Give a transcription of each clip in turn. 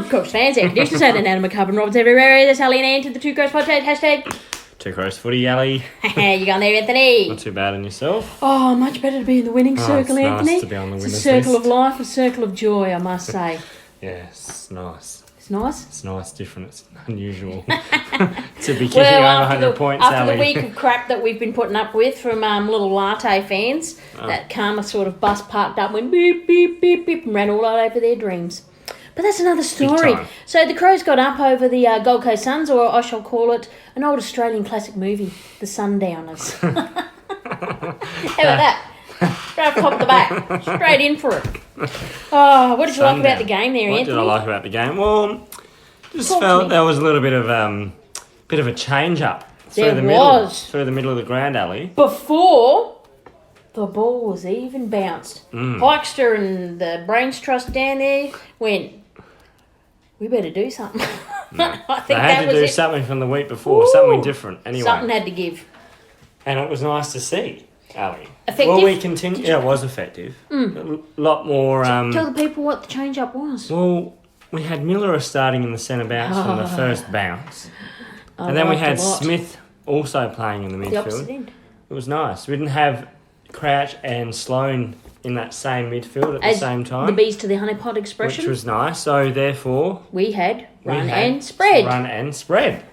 Crows fans, air conditioners, and Adam McCubb and Roberts everywhere. That's Ali and Ann to the Two Crows podcast. Hashtag Two Crows Footy, Ali. you going there, Anthony? Not too bad in yourself. Oh, much better to be in the winning circle, it's Anthony. nice to be on the It's a winners circle list. of life, a circle of joy, I must say. Yes, nice. It's nice. It's nice, different, it's unusual to be kicking over 100 points, after Ali. the week of crap that we've been putting up with from little latte fans, that karma sort of bus parked up, went beep, beep, beep, beep, and ran all over their dreams. But that's another story. So the Crows got up over the Gold Coast Suns, or I shall call it an old Australian classic movie, The Sundowners. How about that? Right off the back, straight in for it. Oh, what did you like about the game there, Anthony? What did I like about the game? Well, just Talk to felt me. there was a little bit of a change up through There the was. middle of the ground, Ali. Before the ball was even bounced, Pykester and the Brains Trust down there went, we better do something. I think They had that to was do it. something from the week before, Ooh. something different. Anyway, Something had to give. and it was nice to see, Ali. Effective? Well, we continued. Yeah, it was effective. A lot more. Tell the people what the change up was. Well, we had Miller starting in the centre bounce from the first bounce, and then we liked had a lot. Smith also playing in the The opposite midfield. end. It was nice. We didn't have Crouch and Sloane in that same midfield at the As same time, the bees to the honeypot expression, which was nice. So therefore, we had we run had and spread. Run and spread.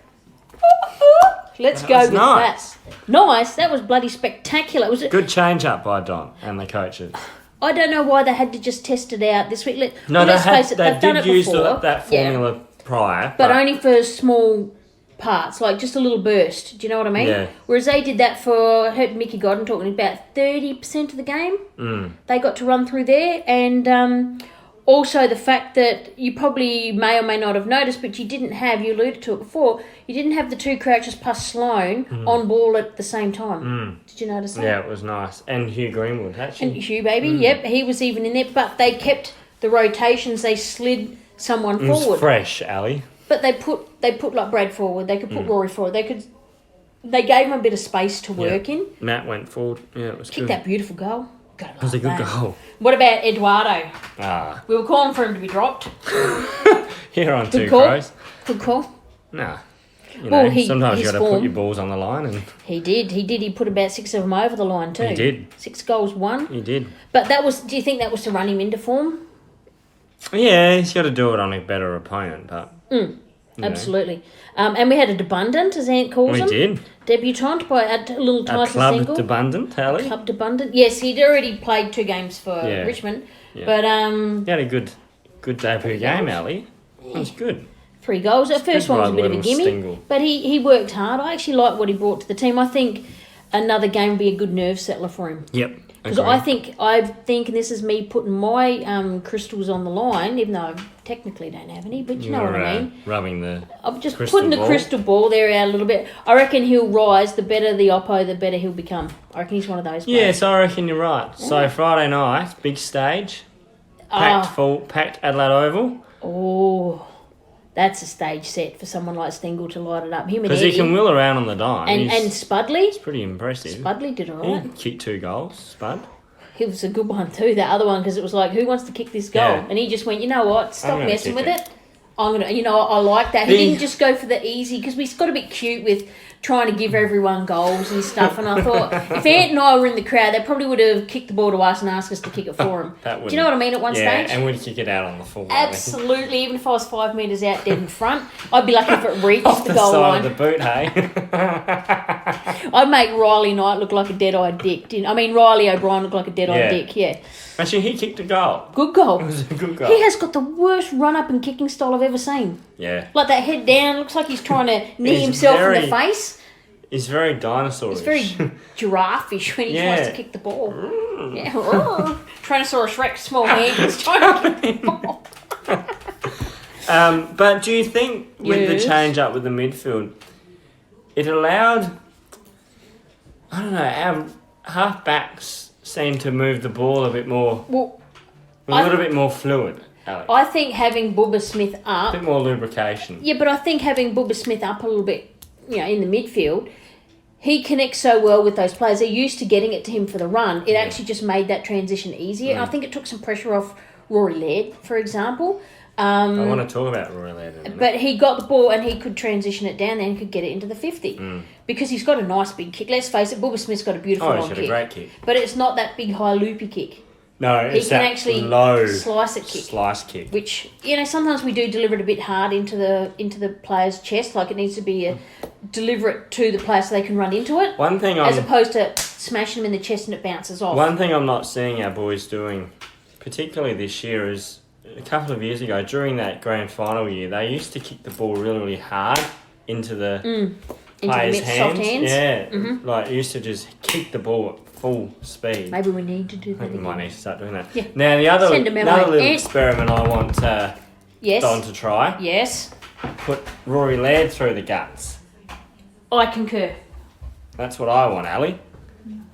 Let's That go was with nice. that. Nice. That was bloody spectacular. It was. Good change up by Don and the coaches. I don't know why they had to just test it out this week. No, Let's face it, they they've done did it use before. that Yeah. formula prior, But only for small parts, like just a little burst. Do you know what I mean? Yeah. Whereas they did that for, I heard Mickey Godden talking about 30% of the game. They got to run through there. And also the fact that you probably may or may not have noticed, but you didn't have, you alluded to it before, you didn't have the two Crouches plus Sloane on ball at the same time. Did you notice that? Yeah, it was nice. And Hugh Greenwood, actually. And Hugh, baby, yep, he was even in there. But they kept the rotations, they slid someone It was forward. fresh, Ali. But they put like Brad forward. They could put Rory forward. They gave him a bit of space to work in. Matt went forward. Yeah, it was Kicked good. that beautiful goal. Gotta It was a love good that. goal. What about Eduardo? Ah, We were calling for him to be dropped. here on Two call. Crows. Good call. Nah. You Well, know, he- sometimes you his got to put form- your balls on the line, and He did. He put about 6 of them over the line too. He did. 6 goals, 1. he did. But that was. Do you think that was to run him into form? Yeah, he's got to do it on a better opponent, but you know, Absolutely. And we had a debundant, as Ant calls we him. did. Debutante by a little A Tyson club single. abundant, Ali. Club abundant. Yes, he'd already played 2 games for Yeah. Richmond, Yeah. but He had a good debut game, Ali. It was good. 3 goals. The first good one was a by bit of a little gimme, Stingle. but he worked hard. I actually like what he brought to the team. I think another game would be a good nerve settler for him. Yep. Because agreed. I think, and this is me putting my crystals on the line, even though I technically don't have any, but you know what I mean. Rubbing the. I'm just crystal putting the ball. crystal ball there out a little bit. I reckon he'll rise. The better the oppo, the better he'll become. I reckon he's one of those players. Yes, I reckon you're right. So Friday night, big stage, packed Adelaide Oval, Oh, that's a stage set for someone like Stengel to light it up. Him and because he Eddie can wheel around on the dime. and He's Spudley. pretty impressive. Spudley did all right. He kicked 2 goals, Spud. He was a good one too, that other one, because it was like, who wants to kick this goal? Yeah. And he just went, you know what, stop gonna messing kick with it. it. I'm going to, I like that. He The- didn't just go for the easy, because we got a bit cute with trying to give everyone goals and stuff. And I thought, if Ant and I were in the crowd, they probably would have kicked the ball to us and asked us to kick it for him. That Do you know what I mean at one Yeah, stage? and we'd kick it out on the full. Absolutely. Even if I was 5 metres out dead in front, I'd be lucky if it reached Off the the goal side line. of the boot, hey? I'd make Riley Knight look like a dead-eyed dick. Riley O'Brien look like a dead-eyed Yeah. dick, yeah. Actually, he kicked a goal. Good goal. It was a good goal. He has got the worst run-up and kicking style I've ever seen. Yeah. Like that head down, looks like he's trying to knee He's himself in very- the face. He's very dinosaurish. He's very giraffe-ish when he tries to kick the ball. Yeah. Tyrannosaurus Rex, small hands, trying to kick the ball. But do you think with Yes. the change up with the midfield, it allowed, I don't know, our half-backs seem to move the ball a bit more, Well, a little bit more fluid, Alex. I think having Bubba Smith A up... bit more lubrication. Yeah, but I think having Bubba Smith up a little bit, in the midfield, he connects so well with those players. They're used to getting it to him for the run. It actually just made that transition easier. And I think it took some pressure off Rory Laird, for example. I want to talk about Rory Laird in a minute. But he got the ball and he could transition it down there and could get it into the 50. Because he's got a nice big kick. Let's face it, Bubba Smith's got a beautiful long kick. He's got a great kick. But it's not that big, high, loopy kick. No, it's he can that actually low slice it kick. Slice kick. Which, sometimes we do deliver it a bit hard into the player's chest. Like, it needs to be deliver it to the player so they can run into it. As opposed to smashing them in the chest and it bounces off. One thing I'm not seeing our boys doing, particularly this year, is a couple of years ago, during that grand final year, they used to kick the ball really, really hard into the players' hands. Soft hands. Yeah, like used to just kick the ball at full speed. Maybe we need to do that. I think we might need to start doing that. Yeah. Now, another little experiment I want Don to try. Yes. Put Rory Laird through the guts. I concur. That's what I want, Ali.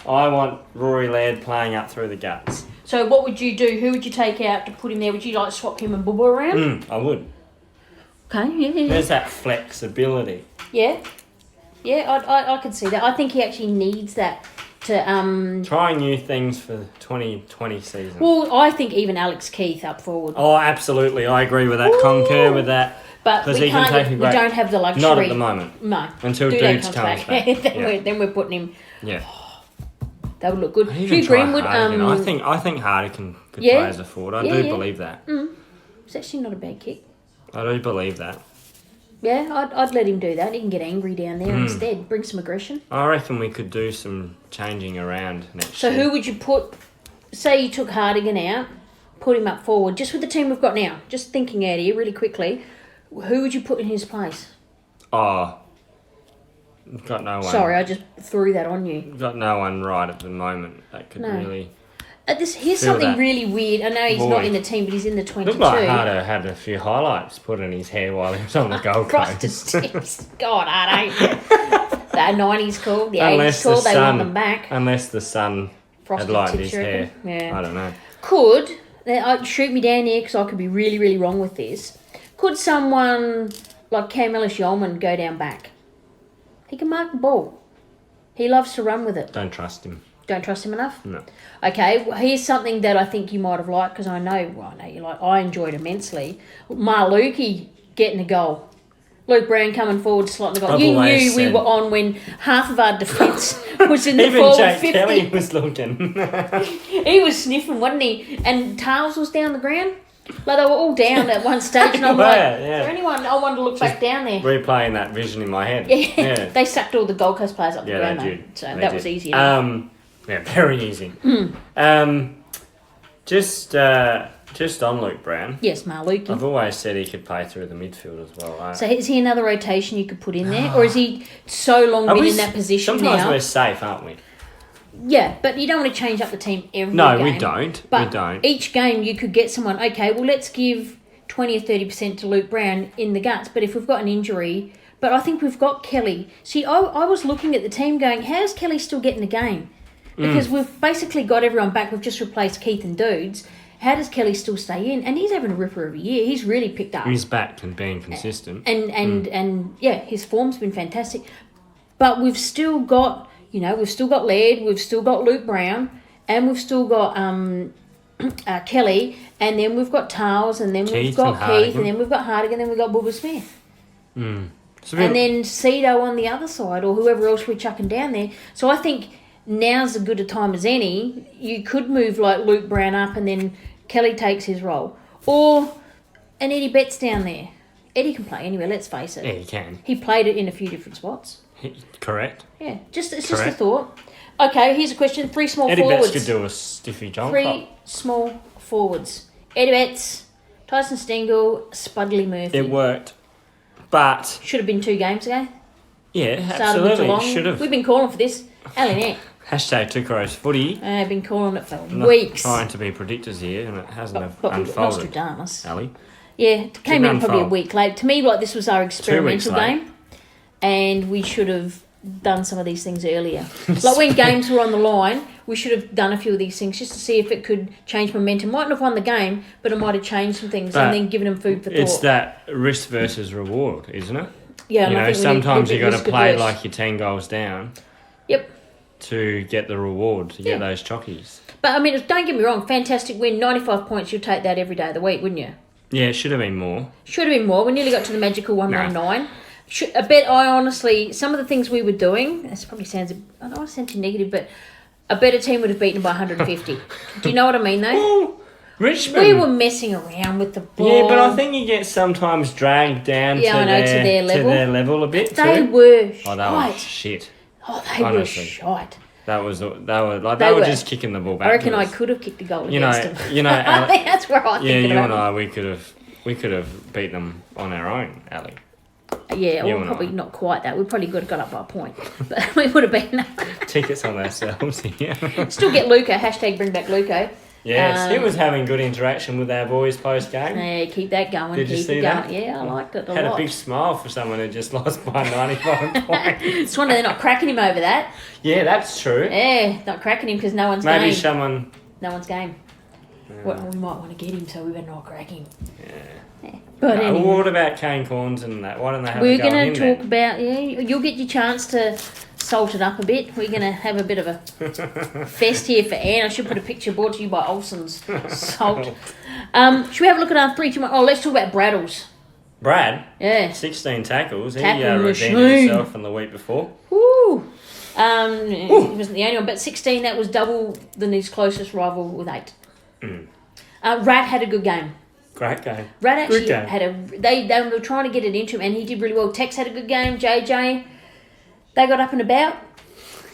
I want Rory Laird playing up through the guts. So what would you do? Who would you take out to put him there? Would you like swap him and Bubba around? I would. Okay, yeah. There's that flexibility. Yeah. Yeah, I could see that. I think he actually needs that to... Trying new things for the 2020 season. Well, I think even Alex Keith up forward. Oh, absolutely. I agree with that. Ooh. Concur with that. But we don't have the luxury. Not at the moment. No. Until Dudes comes back. then we're putting him... Yeah. That would look good. Hugh Greenwood. I think Hardy could play as a forward. I do believe that. It's actually not a bad kick. I do believe that. Yeah, I'd let him do that. He can get angry down there instead. Bring some aggression. I reckon we could do some changing around next year. So who would you put... Say you took Hardigan out, put him up forward, just with the team we've got now. Just thinking out here really quickly. Who would you put in his place? Oh... Got no one. Sorry, I just threw that on you. Got no one right at the moment that could really... Here's something really weird. I know he's not in the team, but he's in the 22. Looked like Harder had a few highlights put in his hair while he was on the Gold Coast. God, I don't. The 90s called, the 80s called, they want them back. Unless the sun had lighted his hair. Yeah. I don't know. Shoot me down here because I could be really, really wrong with this. Could someone like Cam Ellis-Yeoman go down back? He can mark the ball. He loves to run with it. Don't trust him. Don't trust him enough? No. Okay, well, here's something that I think you might have liked because I know you like. I enjoyed immensely. Marluki getting a goal. Luke Brown coming forward, slotting the goal. You knew we were on when half of our defence was in the forward 50. Even Jake Kelly was looking. He was sniffing, wasn't he? And Tales was down the ground. Like, they were all down at one stage, and I'm like, is there anyone? I wanted to look back down there. Replaying that vision in my head. Yeah. They sacked all the Gold Coast players up the ground, they did. So that was easy enough. Yeah, very easy. Just on Luke Brown. Yes, Marluki. I've always said he could play through the midfield as well. So is he another rotation you could put in there? Or is he so long been in that position sometimes now? We're safe, aren't we? Yeah, but you don't want to change up the team every game. No, we don't. But each game you could get someone, okay, well, let's give 20 or 30% to Luke Brown in the guts. But if we've got an injury... But I think we've got Kelly. See, I was looking at the team going, how's Kelly still getting the game? Because we've basically got everyone back. We've just replaced Keith and Dudes. How does Kelly still stay in? And he's having a ripper every year. He's really picked up. He's back and being consistent. And his form's been fantastic. But we've still got, Laird, we've still got Luke Brown, and we've still got Kelly, and then we've got Tales, and then we've got Keith, and then we've got Hardigan, and then we've got Bubba Smith. And then Cedo on the other side, or whoever else we're chucking down there. So I think now's as good a time as any. You could move like Luke Brown up and then Kelly takes his role. Or an Eddie Betts down there. Eddie can play anywhere, let's face it. Yeah, he can. He played it in a few different spots. Correct. Yeah, just a thought. Okay, here's a question. 3 small forwards. Eddie Betts could do a stiffy jump. 3 small forwards. Eddie Betts, Tyson Stengel, Spudley Murphy. It worked. But... Should have been 2 games ago. Yeah, absolutely. Should have. We've been calling for this. Alinet. Hashtag TwoCrowsS03Ep15. I've been calling it for weeks. Trying to be predictors here, and it hasn't unfolded. Nostradamus. Ali. Yeah, it came in probably a week late. To me, this was our experimental game, and we should have done some of these things earlier. Like when games were on the line, we should have done a few of these things just to see if it could change momentum. Mightn't have won the game, but it might have changed some things and then given them food for thought. It's that risk versus reward, isn't it? Yeah, sometimes you got to play like you're 10 goals down. Yep. to get the reward, to get those chockies. But, I mean, don't get me wrong, fantastic win, 95 points, you'd take that every day of the week, wouldn't you? Yeah, it should have been more. Should have been more. We nearly got to the magical 119. I bet I honestly, some of the things we were doing, this probably sounds, I don't want to sound too negative, but a better team would have beaten by 150. Do you know what I mean, though? Well, Richmond. We were messing around with the ball. Yeah, but I think you get sometimes dragged down to their level a bit they too. Were shite. Oh, that was shit. Oh, they Honestly. were shite. They were just kicking the ball back. I reckon I could have kicked a goal against them. I think that's where I think you about and I, we could have beat them on our own, Ali. Yeah, or probably not quite that. We probably could have got up by a point, but we would have been tickets on ourselves. Yeah. Still get Luco. # bring back Luco. Yes, he was having good interaction with our boys post game. Yeah, keep that going. Did you see that? Yeah, I liked it a lot. Had a big smile for someone who just lost by 95 points. It's wonder they're not cracking him over that. Yeah, that's true. Yeah, not cracking him because no one's Maybe game. someone. No one's game. Well, we might want to get him, so we better not crack him. Yeah. But anyway. What about Kane Corns and that? Why don't they have We're a go going to talk then? about, you'll get your chance to salt it up a bit. We're going to have a bit of a fest here for Anne. I should put a picture brought to you by Olsen's Salt. Should we have a look at our 3, 2, 1? Oh, let's talk about Braddles. Brad? Yeah. 16 tackles. Tackle he redeemed machine. himself from the week before. Woo! He wasn't the only one, but 16, that was double than his closest rival with 8. Rat had a good game. Great game. Rat actually had they were trying to get it into him, and he did really well. Tex had a good game. JJ, they got up and about.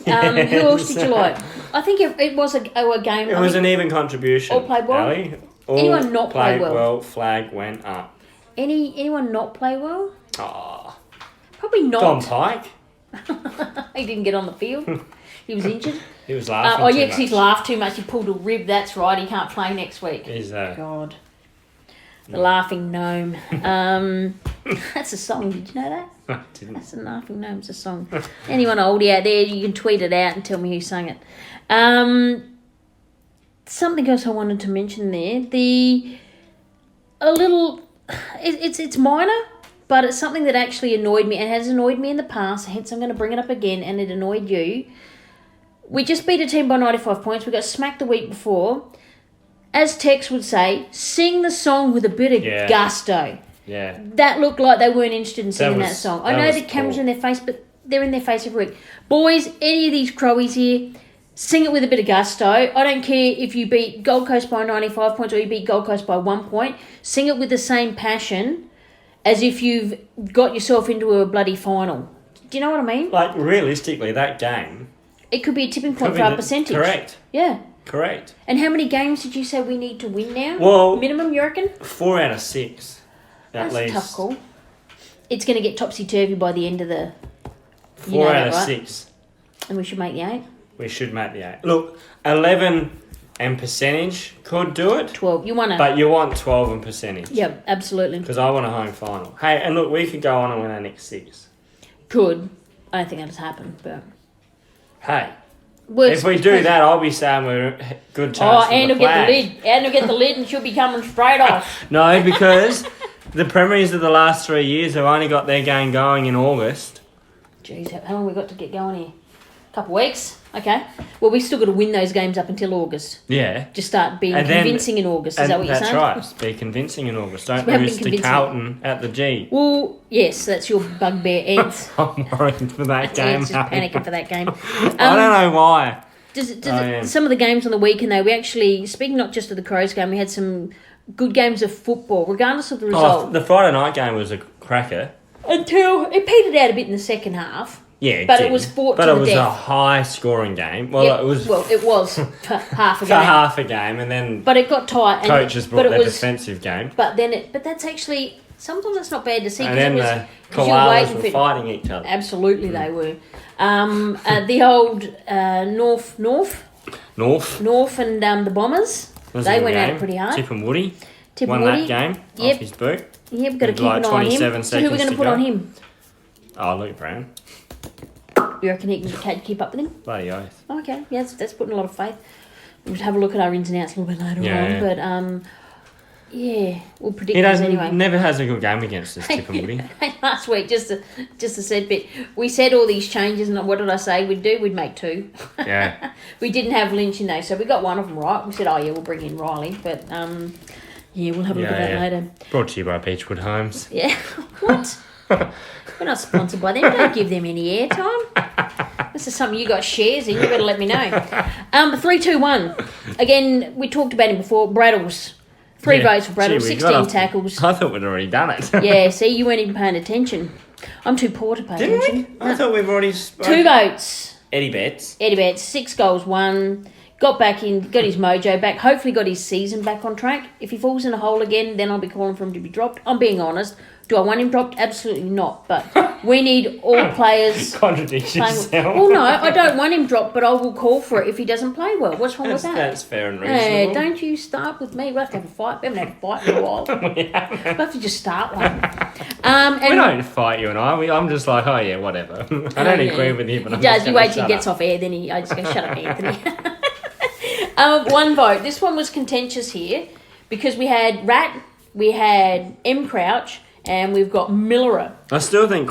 Who else did you like? I think it was a game. It was an even contribution. All played well. Ali. All Anyone not play well? Flag went up. Anyone not play well? Oh. Probably not. Don Pyke. He didn't get on the field. He was injured. He was laughing. Because he's laughed too much. He pulled a rib. That's right. He can't play next week. God. The Laughing Gnome. That's a song. Did you know that? I didn't. That's a Laughing Gnome. It's a song. Anyone oldie out there, you can tweet it out and tell me who sang it. Something else I wanted to mention there. It's minor, but it's something that actually annoyed me and has annoyed me in the past. Hence, I'm going to bring it up again, and it annoyed you. We just beat a team by 95 points. We got smacked the week before. As Tex would say, sing the song with a bit of gusto. Yeah. That looked like they weren't interested in singing that song. I know the camera's in their face, but they're in their face every week. Boys, any of these Crowies here, sing it with a bit of gusto. I don't care if you beat Gold Coast by 95 points or you beat Gold Coast by 1 point. Sing it with the same passion as if you've got yourself into a bloody final. Do you know what I mean? Like, realistically, that game... It could be a tipping point for our percentage. Correct. Yeah. Correct. And how many games did you say we need to win now? Well... Minimum, you reckon? 4 out of 6. That's a tough call. It's going to get topsy-turvy by the end of the... 4 out of 6. And we should make the 8? We should make the 8. Look, 11 and percentage could do it. 12. You want to... But you want 12 and percentage. Yep, absolutely. Because I want a home final. Hey, and look, we could go on and win our next 6. Could. I don't think that'll happen, but... Hey. If we do that, I'll be saying we're a good chance for Anne the will get the flag. lid. Anne will get the lid and she'll be coming straight off. No, because the Premiers of the last 3 years have only got their game going in August. Jeez, how long have we got to get going here? A couple of weeks? Okay. Well, we still got to win those games up until August. Yeah. Just start being convincing in August. Is that what you're saying? That's right. Be convincing in August. Don't lose to Carlton at the G. Well, yes, that's your bugbear, Eds. I'm worried for that game. Ed's just panicking for that game. I don't know why. Some of the games on the weekend, though, we actually, speaking not just of the Crows game, we had some good games of football, regardless of the result. The Friday night game was a cracker. Until it petered out a bit in the second half. Yeah, but it was fought to the death. But it was a high-scoring game. Well, it was. Well, it was for half a game. For half a game, and then. But it got tight. Coaches brought their defensive game. But then, but that's actually sometimes that's not bad to see. And then the koalas were fighting each other. Absolutely, they were. The old North, and the Bombers. They went at it pretty hard. Tip and Woody. Won that game off his boot. Yeah, we've got to keep an eye on him. So who are we going to put on him? Oh, Luke Brown. You reckon he can keep up with him? Bloody oath. Okay, yeah, that's putting a lot of faith. We'll have a look at our ins and outs a little bit later on. But Yeah, we'll predict He this doesn't. anyway. Never has a good game against us, Tip and Woody. Last week, just a said bit. We said all these changes, and what did I say we'd do? We'd make 2. Yeah. We didn't have Lynch in those, so we got one of them right. We said, oh yeah, we'll bring in Riley, but yeah, we'll have a look at that later. Brought to you by Beechwood Homes. Yeah. What? We're not sponsored by them. Don't give them any airtime. This is something you got shares in. You better let me know. 3, 2, 1. Again, we talked about him before. Braddles. 3 votes for Braddle, 16 tackles. I thought we'd already done it. Yeah, see, you weren't even paying attention. I'm too poor to pay attention. Didn't we? I thought we've already... 2 votes. Eddie Betts. 6 goals, 1. Got back in, got his mojo back. Hopefully got his season back on track. If he falls in a hole again, then I'll be calling for him to be dropped. I'm being honest. Do I want him dropped? Absolutely not. But we need all players... Contradict yourself. Well, no, I don't want him dropped, but I will call for it if he doesn't play well. What's wrong with that? That's fair and reasonable. Don't you start with me. We'll have to have a fight. We haven't had a fight in a while. We'll have to just start one. We don't fight, you and I. I'm just like, oh yeah, whatever. I don't agree with you, but he does. You wait till he gets off air, then I just go, shut up, Anthony. 1 vote. This one was contentious here because we had Rat, we had M. Crouch, and we've got Millerer. I still think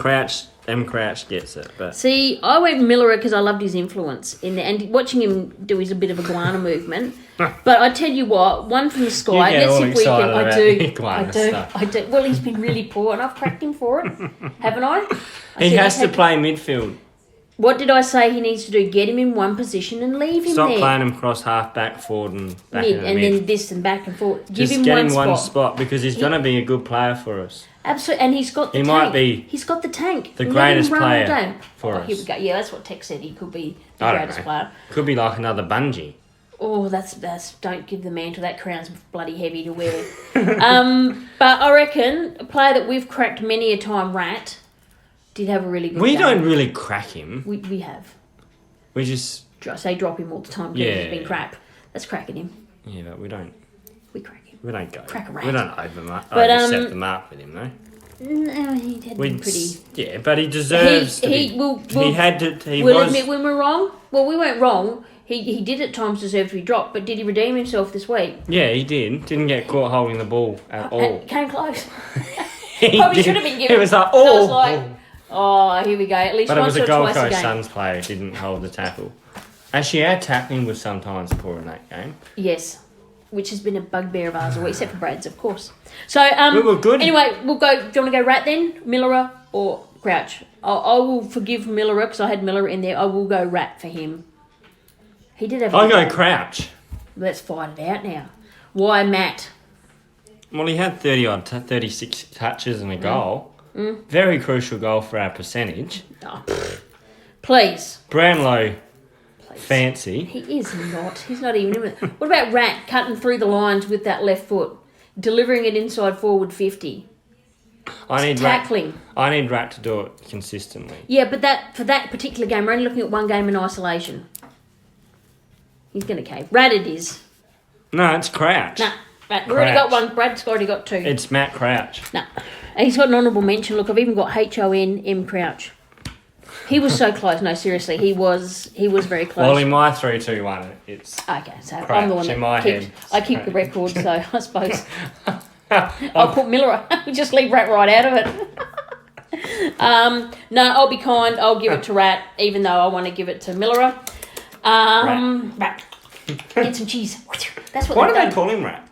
M. Crouch gets it, but... See, I went Millerer because I loved his influence in there, and watching him do his a bit of a guana movement. But I tell you what, one from the sky. You get Let's all see if we can. I do. Well, he's been really poor, and I've cracked him for it, haven't I? He has to play midfield. What did I say he needs to do? Get him in one position and leave him there. Stop playing him cross half, back, forward, and back mid, in the and mid. then this and back and forward. Just Give get him him one spot because he's going to be a good player for us. Absolutely, and he's got the tank. Might be he's got the tank. the greatest player for us. Here we go. Yeah, that's what Tex said. He could be the I don't greatest know. player. Could be like another Bungie. Oh, that's don't give the mantle. That crown's bloody heavy to wear. But I reckon a player that we've cracked many a time, Rat, did have a really good We game. don't really crack him. We have. We just... I say drop him all the time because he's been crap. That's cracking him. Yeah, but we don't... We crack him. We don't go... Crack a rat. We don't overstep the mark with him, though. No, he had been pretty... Yeah, but he deserves Admit when we're wrong. Well, we weren't wrong. He did at times deserve to be dropped, but did he redeem himself this week? Yeah, he did. Didn't get caught holding the ball at all. Came close. Probably should have been given. It was like, oh, here we go. At least but once or it was a Gold twice a Coast game. Suns player who didn't hold the tackle. Actually, our tackling was sometimes poor in that game. Yes, which has been a bugbear of ours all week, except for Brad's, of course. So, we were good. Anyway, we'll go. Do you want to go Rat then? Millerer or Crouch? I will forgive Millerer because I had Millerer in there. I will go Rat for him. He did have. I'll go Crouch. Let's find it out now. Why Matt? Well, he had 36 touches and a goal. Very crucial goal for our percentage. Oh, please. Brownlow, fancy. He is not. He's not even in it. What about Rat cutting through the lines with that left foot, delivering it inside forward 50? I need tackling. I need Rat to do it consistently. Yeah, but for that particular game, we're only looking at one game in isolation. He's going to cave. Rat it is. No, it's Crouch. Nah, Rat. We've already got one. Brad's already got 2. It's Matt Crouch. Nah. He's got an honourable mention. Look, I've even got HON Crouch. He was so close. No, seriously, he was very close. Well, in my 3-2-1, it's okay. So Crouch I'm the one in my that head. I keep the record. So I suppose I'll put Miller. Just leave Rat right out of it. No, I'll be kind. I'll give it to Rat, even though I want to give it to Miller. Rat. Get some cheese. That's what. Why do they call him Rat?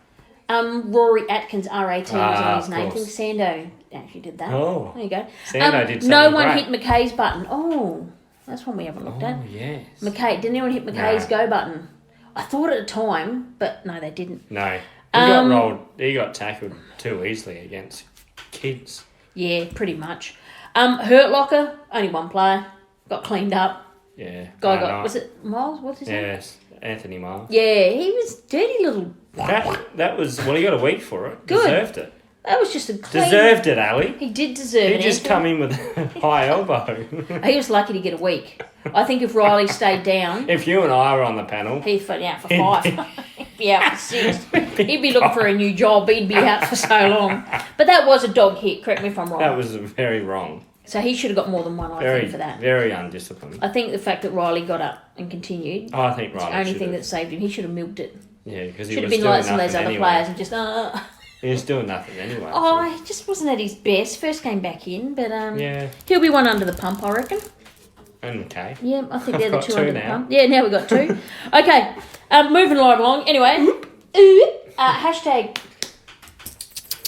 Rory Atkins, R-A-T was on his name. I course. think Sando actually did that. Oh. There you go. Sando did something No one great. hit McKay's button. Oh, that's one we haven't looked at. Oh, yes. McKay, didn't anyone hit McKay's go button? I thought at the time, but no, they didn't. No. He got rolled. He got tackled too easily against kids. Yeah, pretty much. Hurt Locker, only one player. Got cleaned up. Yeah. Was it Miles? What's his name? Yes, Anthony Miles. Yeah, he was dirty little... That was... Well, he got a week for it. Good. Deserved it. That was just a clean... Deserved it, Ali. He did deserve it. He just come in with a high elbow. He was lucky to get a week. I think if Riley stayed down... If you and I were on the panel... He'd be out for 5. He'd be out for 6. He'd be looking for a new job. He'd be out for so long. But that was a dog hit. Correct me if I'm wrong. That was very wrong. So he should have got more than one, I think, for that. Very undisciplined. I think the fact that Riley got up and continued... I think Riley the only thing that saved him. He should have milked it. Yeah, because he should have was been like some of doing those other nothing players anyway. and just... He was doing nothing anyway. Oh, he just wasn't at his best. First came back in, but yeah. he'll be one under the pump, I reckon. And McKay. Yeah, I think they're the two got under two the now. pump. Yeah, now we've got two. Okay, moving right along. Anyway, hashtag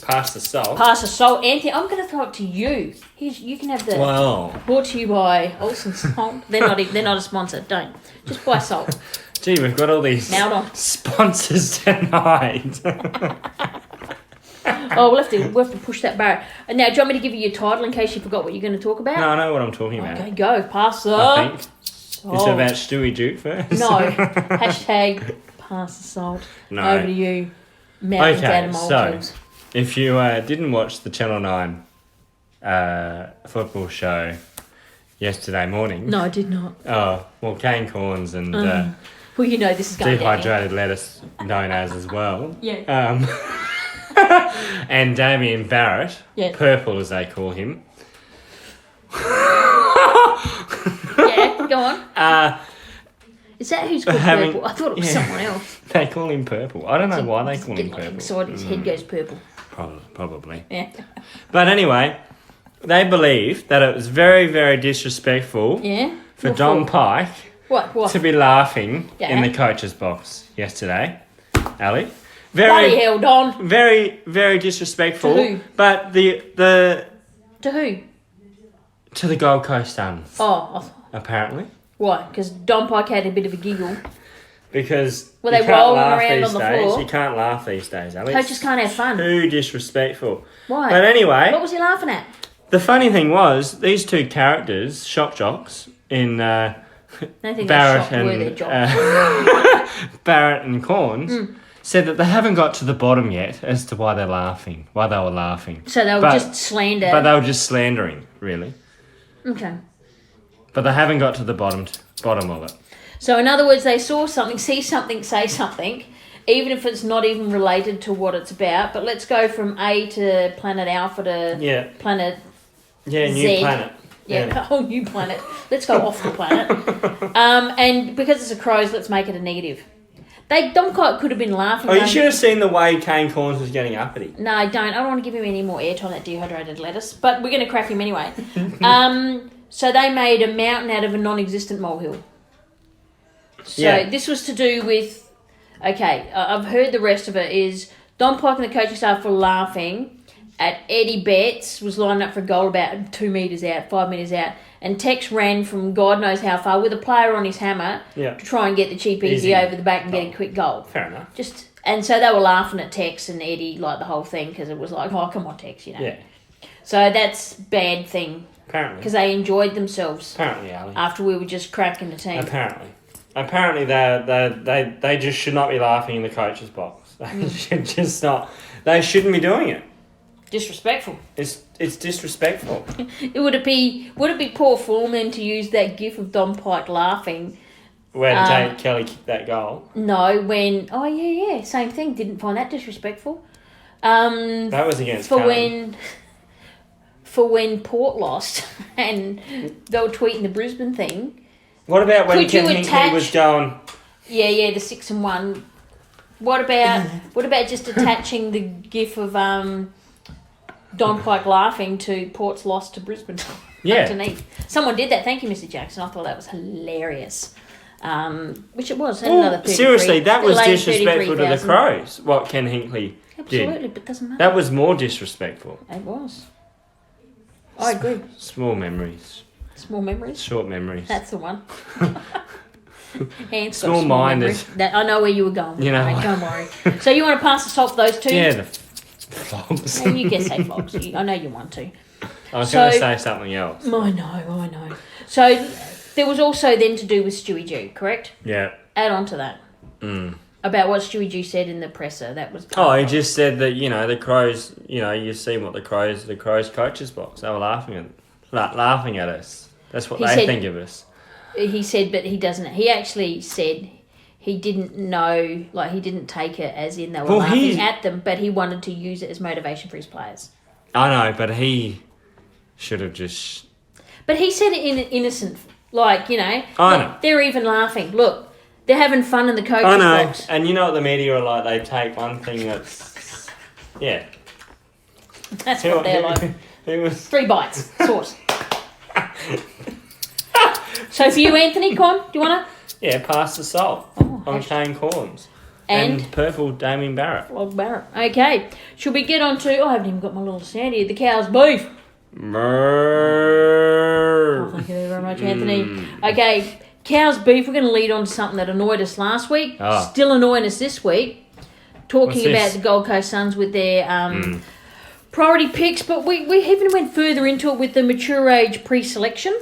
Pass the salt. pass the salt. Anthony, I'm going to throw it to you. You can have the... Wow. Brought to you by Olsen Salt. They're not a sponsor. Don't. Just buy salt. Gee, we've got all these sponsors tonight. Oh, we'll have to push that barrier. Now, do you want me to give you your title in case you forgot what you're going to talk about? No, I know what I'm talking about. Okay, go. Pass the I think. salt. Is it about Stewie Duke first? No. Hashtag pass the salt. No. Over to you. Mountains out of molehills. If you didn't watch the Channel 9 football show yesterday morning... No, I did not. Oh, well, Kane Corns and well, you know this is going dehydrated lettuce, known as well. Yeah. And Damien Barrett, Purple as they call him. Yeah, go on. Is that who's called Purple? I thought it was someone else. They call him Purple. I don't know why they call him Purple. Excited, his head goes purple. Probably. Yeah. But anyway, they believe that it was very, very disrespectful for Don Pyke to be laughing in the coach's box yesterday. Ali? Bloody hell, Don. Very, very disrespectful. To who? But the To who? to the Gold Coast Suns. Oh. Apparently. Why? Because Don Pyke had a bit of a giggle. Because they rolling around on the days. floor? You can't laugh these days, Alex. Coaches can't have fun. Too disrespectful. Why? But anyway... What was he laughing at? The funny thing was, these two characters, shock jocks, in Barrett and Corns, said that they haven't got to the bottom yet as to why they were laughing. So they were just slandering. But they were just slandering, really. Okay. But they haven't got to the bottom of it. So in other words, they saw something, see something, say something, even if it's not even related to what it's about. But let's go from A to Planet Alpha to Planet new Z. planet. Yeah, a whole new planet. Let's go off the planet. And because it's a Crows, let's make it a negative. Don Pyke could have been laughing. Oh, you should have seen the way Kane Corns was getting uppity. No, I don't. I don't want to give him any more airtime, that dehydrated lettuce. But we're going to crap him anyway. So they made a mountain out of a non-existent molehill. So this was to do with... Okay, I've heard the rest of it is Don Pyke and the coaching staff were laughing at Eddie Betts was lining up for a goal about 2 metres out, 5 metres out, and Tex ran from God knows how far with a player on his hammer to try and get the cheap easy over the back and get a quick goal. Fair enough. And so they were laughing at Tex and Eddie, like the whole thing, because it was like, oh, come on, Tex, you know. Yeah. So that's a bad thing. Apparently. Because they enjoyed themselves. Apparently, Ali. After we were just cracking the team. Apparently, they just should not be laughing in the coach's box. They should just not. They shouldn't be doing it. Disrespectful. It's disrespectful. Would it be poor form then to use that gif of Don Pyke laughing? When Jake Kelly kicked that goal? No, when... Oh, yeah, same thing. Didn't find that disrespectful. That was against Carlton. For when Port lost and they were tweeting the Brisbane thing. What about when Ken Hinkley was going... Yeah, the 6-1. What about just attaching the gif of Don Pyke laughing to Port's loss to Brisbane? Yeah. Underneath. Someone did that. Thank you, Mr. Jackson. I thought that was hilarious. Which it was. Another seriously, that was disrespectful to the Crows, what Ken Hinkley did. Absolutely, but it doesn't matter. That was more disrespectful. It was. I agree. Small memories. Small memories? Short memories. That's the one. Small-minded. I know where you were going. You know. Mate, don't worry. So you want to pass the salt for those two? Yeah, the flogs. And you can say flogs. I know you want to. I was going to say something else. I know. So there was also then to do with Stewie G, correct? Yeah. Add on to that. About what Stewie G said in the presser. That was. He just said that the Crows. You've seen what the Crows coaches box. They were laughing at us. That's what they think of us. He said, but he doesn't. He actually said he didn't know, like he didn't take it as in they were laughing at them, but he wanted to use it as motivation for his players. I know, but he should have just. But he said it in an innocent, I know. They're even laughing. Look, they're having fun in the coach's box. And you know what the media are like? They take one thing that's, Yeah. That's what they're like. It was 3 bites. Sauce. So for you, Anthony, come on. Do you want to? Yeah, pass the salt on Kane Corns. And purple Damien Barrett. Log Barrett. Okay. Should we get on to... I haven't even got my little sound here. The cow's beef. Murr. Oh, thank you very much, Anthony. Okay. Cow's beef. We're going to lead on to something that annoyed us last week. Still annoying us this week. Talking about the Gold Coast Suns with their priority picks. But we even went further into it with the mature age pre-selection.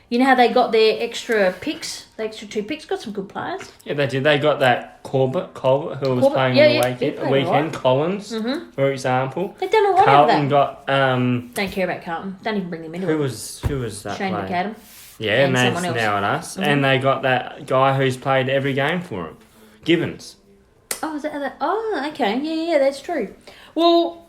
You know how they got their extra picks? The extra 2 picks? Got some good players. Yeah, they did. They got that Colbert who was playing on the weekend. Collins, for example. They've done all right Carlton got... Don't care about Carlton. Don't even bring them into Who was that Shane player? McAdam. Yeah, and that's now at us. And they got that guy who's played every game for him. Gibbons. Oh, is that? Oh, okay. Yeah, that's true. Well,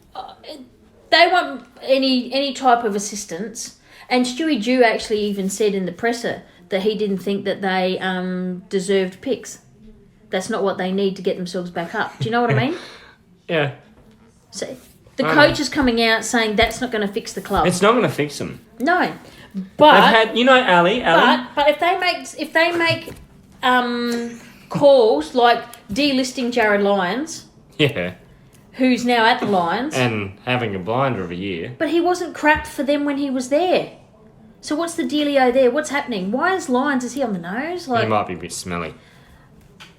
they want any type of assistance. And Stewie Dew actually even said in the presser that he didn't think that they deserved picks. That's not what they need to get themselves back up. Do you know what I mean? Yeah. So the coach is coming out saying that's not going to fix the club. It's not going to fix them. No, but Ali. But if they make calls like delisting Jared Lyons. Yeah. Who's now at the Lions. And having a blinder of a year. But he wasn't crap for them when he was there. So what's the dealio there? What's happening? Why is Lions, is he on the nose? He might be a bit smelly.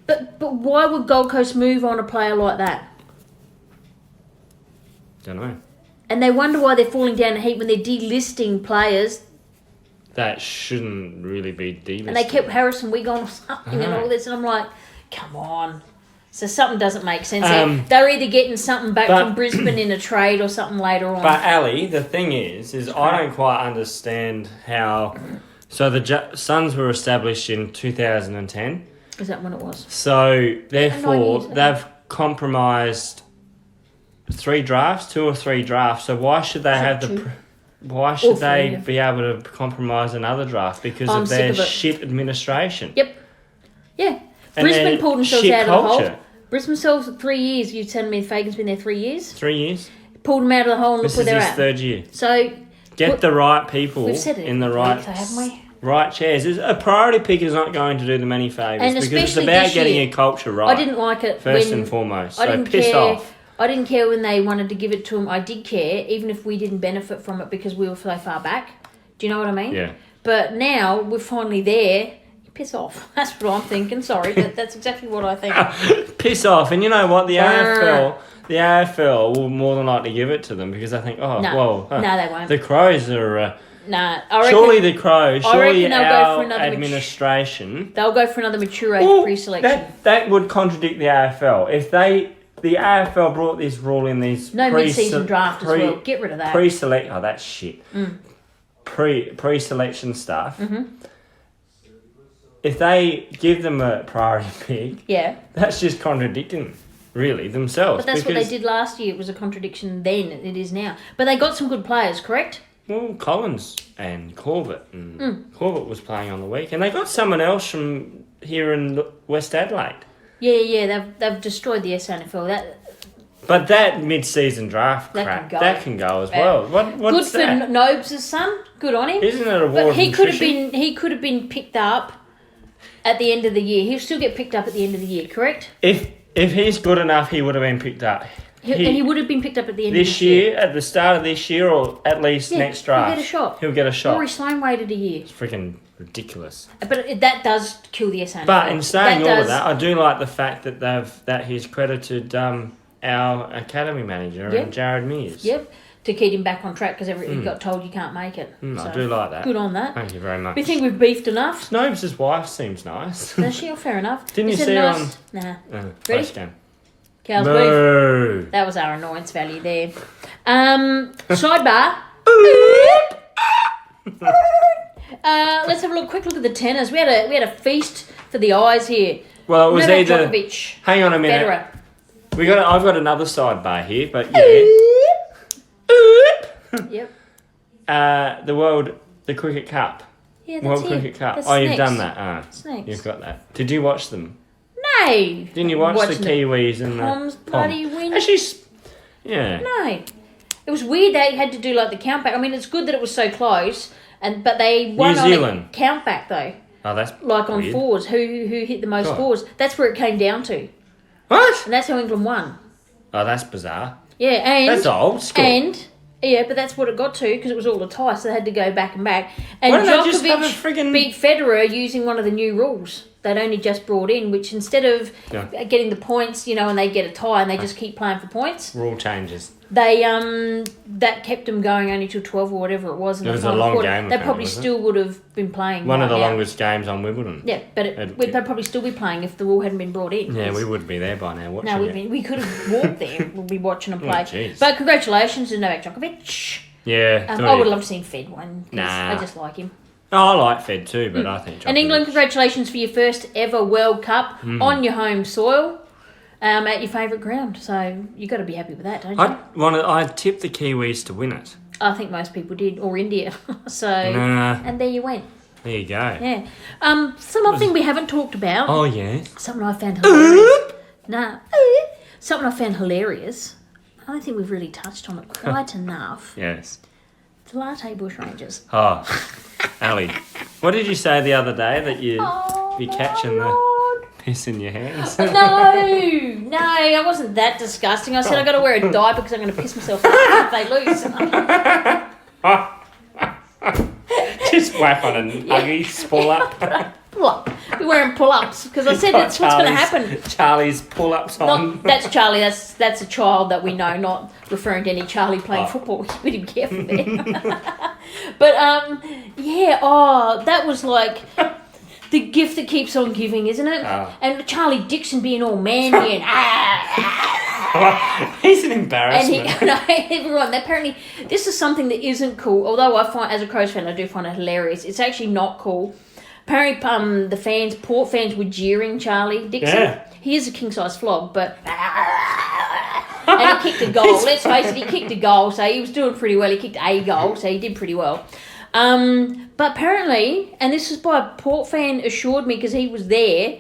But why would Gold Coast move on a player like that? Don't know. And they wonder why they're falling down the heap when they're delisting players. That shouldn't really be delisted. And they kept Harrison Wigg on or something and all this. And I'm like, come on. So something doesn't make sense there. They're either getting something back from Brisbane in a trade or something later on. But Ali, the thing is I don't quite understand how... So the Suns were established in 2010. Is that when it was? So therefore, they've compromised 2 or 3 drafts. So why should they have the... Why should they be able to compromise another draft? Because of their shit administration. Yep. Yeah. Brisbane pulled themselves out of the hole. Brisbane themselves 3 years. You telling me Fagan's been there 3 years? 3 years. Pulled them out of the hole and look where they're at. This is his 3rd year. So get the right people in the right chairs. A priority pick is not going to do them any favours because it's about getting a culture right. I didn't like it first and foremost. So piss off. I didn't care when they wanted to give it to him. I did care, even if we didn't benefit from it because we were so far back. Do you know what I mean? Yeah. But now we're finally there. Piss off. That's what I'm thinking. Sorry, that's exactly what I think. Piss off. And you know what? The AFL will more than likely give it to them because I think, no, they won't. The Crows are... surely the Crows, surely our administration... They'll go for another mature age pre-selection. That would contradict the AFL. If the AFL brought this rule in these... No mid-season draft as well. Get rid of that. Pre-select... Oh, that's shit. Pre-selection stuff. Mm-hmm. If they give them a priority pick, that's just contradicting, really, themselves. But that's what they did last year. It was a contradiction then. It is now. But they got some good players, correct? Well, Collins and Corbett. Corbett was playing on the week. And they got someone else from here in West Adelaide. Yeah. They've destroyed the SANFL. But that mid-season draft crap, that can go as well. What's good for that? Nobes' son. Good on him. Isn't it a war of nutrition? He could have been picked up at the end of the year. He'll still get picked up at the end of the year, correct? If he's good enough, he would have been picked up. He would have been picked up at the end of this year. At the start of this year, or at least next draft. He'll get a shot. Rory Sloane waited a year. It's freaking ridiculous. But that does kill the SANFL. But in saying all of that, I do like the fact that he's credited our academy manager and Jared Mears. Yep. To keep him back on track because he got told you can't make it. So I do like that. Good on that. Thank you very much. We think we've beefed enough. Snobes' wife seems nice. Does she? Oh, fair enough. Didn't you see her on... Nah. Ready? Cow's beef. That was our annoyance value there. Sidebar. Let's have a quick look at the tennis. We had a feast for the eyes here. Well, it was either... Djokovic, hang on a minute. Federer. I've got another sidebar here, but Yep. The Cricket Cup. Yeah, that's World Cricket Cup. That's you've done that. Snakes. You've got that. Did you watch them? No. Didn't you watch the Kiwis and Pom's bloody win? Actually, Yeah. No. It was weird they had to do like the count back. I mean, it's good that it was so close, but they won on a count back though. Oh, that's like on weird. fours. Who hit the most fours? That's where it came down to. What? And that's how England won. Oh, that's bizarre. Yeah, and that's old school. And yeah, but that's what it got to because it was all a tie, so they had to go back and back. And Why don't they just Djokovic have a friggin' beat Federer using one of the new rules they'd only just brought in, which instead of getting the points, and they get a tie and they just keep playing for points. Rule changes. They that kept them going only till 12 or whatever it was. It was a long game. They probably still would have been playing. One of the longest games on Wimbledon. Yeah, but they'd probably still be playing if the rule hadn't been brought in. Yeah, we would be there by now watching. No, we could have walked there. We'll be watching them play. Geez. But congratulations to Novak Djokovic. Yeah, I would love to see Fed win. Nah, I just like him. Oh, I like Fed too, but I think Djokovic. And England, congratulations for your first ever World Cup on your home soil. At your favourite ground, so you got to be happy with that, don't you? I tipped the Kiwis to win it. I think most people did, or India. And there you went. There you go. Yeah. Some other thing we haven't talked about. Oh yeah. Something I found hilarious. Something I found hilarious. I don't think we've really touched on it quite enough. Yes. The latte bushrangers. Oh, Ali, what did you say the other day that you'd be catching the piss in your hands? No, I wasn't that disgusting. I said I got to wear a diaper because I'm going to piss myself if they lose. Just whack on a Huggies pull-up. Pull-up. We're wearing pull-ups because I said that's what's going to happen. Charlie's pull-ups on. That's Charlie. That's a child that we know, not referring to any Charlie playing football. We didn't care for that. But, that was like... the gift that keeps on giving, isn't it? Oh. And Charlie Dixon being all manly and he's an embarrassment. And everyone, apparently, this is something that isn't cool. Although I find, as a Crows fan, I do find it hilarious. It's actually not cool. Apparently, the Port fans were jeering Charlie Dixon. Yeah. He is a king-size flog, but... and he kicked a goal. Let's face it, he kicked a goal, so he was doing pretty well. He kicked a goal, so he did pretty well. But apparently, and this is by a Port fan assured me because he was there,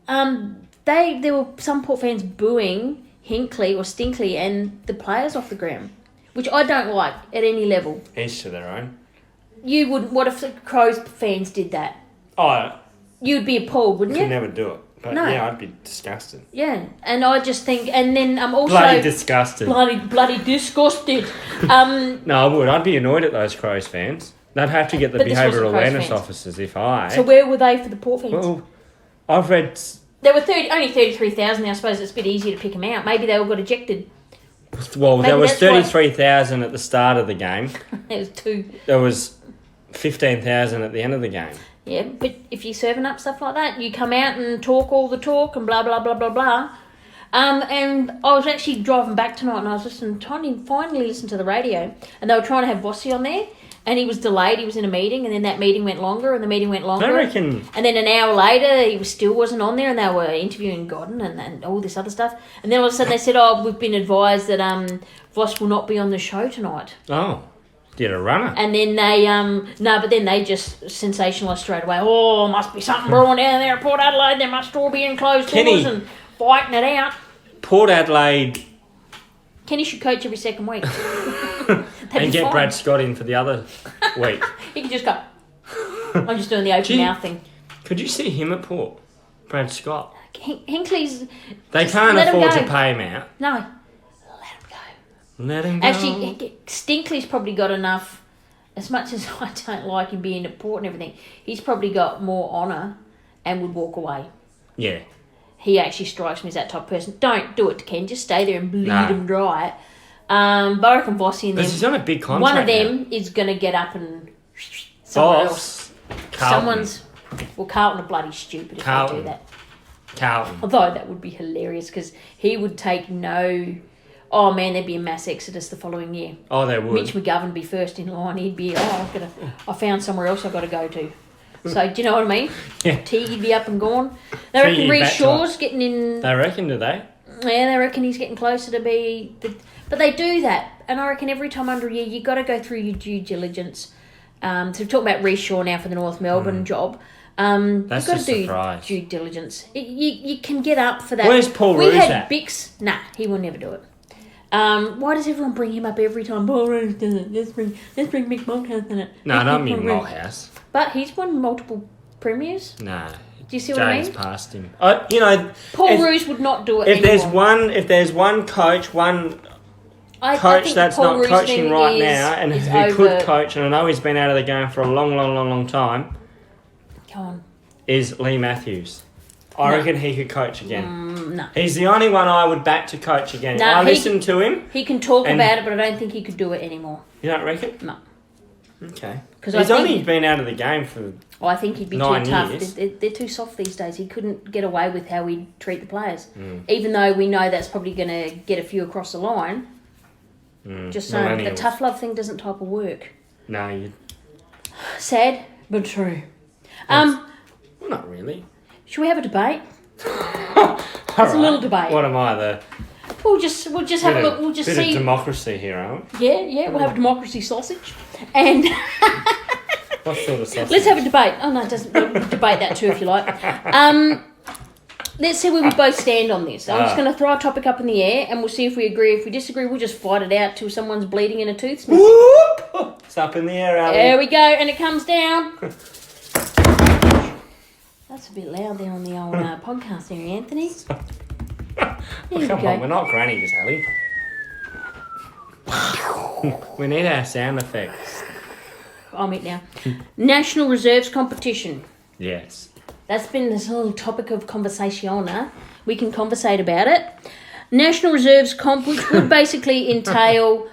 there were some Port fans booing Hinkley or Stinkley and the players off the ground, which I don't like at any level. Each to their own. You wouldn't. What if the Crows fans did that? Oh, you'd be appalled, wouldn't you? Could never do it. But no. Yeah, I'd be disgusted. Yeah, and I just think, and then I'm also... Bloody disgusted. Bloody disgusted. No, I would. I'd be annoyed at those Crows fans. They'd have to get the behavioural awareness officers if I... So where were they for the Port fans? Well, I've read... There were only 33,000 there. I suppose it's a bit easier to pick them out. Maybe they all got ejected. Well, there was 33,000 at the start of the game. There was 2. There was 15,000 at the end of the game. Yeah, but if you're serving up stuff like that, you come out and talk all the talk and blah, blah, blah, blah, blah. And I was actually driving back tonight and I was trying to finally listen to the radio. And they were trying to have Vossi on there. And he was delayed. He was in a meeting, and then that meeting went longer, and the meeting went longer. I reckon... And then an hour later, he still wasn't on there, and they were interviewing Godden and all this other stuff. And then all of a sudden they said, we've been advised that Voss will not be on the show tonight. Oh, did a runner. And then they, but then they just sensationalised straight away. Oh, must be something brewing down there at Port Adelaide. They must all be in closed doors and fighting it out. Port Adelaide... Kenny should coach every second week. And get Brad Scott in for the other week. He can just go. I'm just doing the open mouth thing. Could you see him at Port? Brad Scott. Hinkley's... They can't afford to pay him out. No. Let him go. Actually, Stinkley's probably got enough... As much as I don't like him being at Port and everything, he's probably got more honour and would walk away. Yeah. He actually strikes me as that type of person. Don't do it to Ken. Just stay there and bleed him dry. But I reckon Vossi and them... He's on a big contract. One of them is going to get up and... Someone else. Carlton. Carlton are bloody stupid if they do that. Carlton. Although that would be hilarious because he would take no... Oh, man, there'd be a mass exodus the following year. Oh, there would. Mitch McGovern would be first in line. He'd be, I found somewhere else I've got to go to. So, do you know what I mean? Yeah. Teague'd be up and gone. They reckon Reece Shaw's getting in... They reckon, do they? Yeah, they reckon he's getting closer to be... But they do that. And I reckon every time under a year, you've got to go through your due diligence. So we're talking about Reece Shaw now for the North Melbourne job. That's you've got to do surprise. Due diligence. You can get up for that. Where's Paul Roos We had at? Bix... Nah, he will never do it. Why does everyone bring him up every time? Paul Roos does it. Let's bring Mick Malthouse in it. No, not Mick Malthouse. But he's won multiple premiers. No. Do you see what I mean? James passed him. Paul Roos would not do it anymore. If there's one coach, coach that's Paul not Roos coaching right now and who could coach, and I know he's been out of the game for a long time. Come on. Is Lee Matthews. I reckon he could coach again. No. He's the only one I would back to coach again. No, I listened to him. He can talk about it, but I don't think he could do it anymore. You don't reckon? No. Okay. Because he's only been out of the game for I think he'd be 9 too tough. years. They're too soft these days. He couldn't get away with how we treat the players. Even though we know that's probably going to get a few across the line. Just saying, the tough love thing doesn't type of work. No, Sad, but true. Well, not really. Should we have a debate? It's a little debate. What am I, We'll just have a look. We'll just see. Bit of democracy here, aren't we? Yeah. We'll have a democracy sausage, and what sort of sausage? let's have a debate. Oh no, it doesn't. We'll debate that too if you like. Let's see where we both stand on this. I'm just going to throw a topic up in the air, and we'll see if we agree. If we disagree, we'll just fight it out till someone's bleeding in a tooth. Whoop! It's up in the air, Ali. There we go, and it comes down. That's a bit loud there on the old podcast there, Anthony. Come on, we're not grannies, Ali. We need our sound effects. I'm it now. National Reserves competition. Yes. That's been this little topic of conversation. We can conversate about it. National Reserves comp, which would basically entail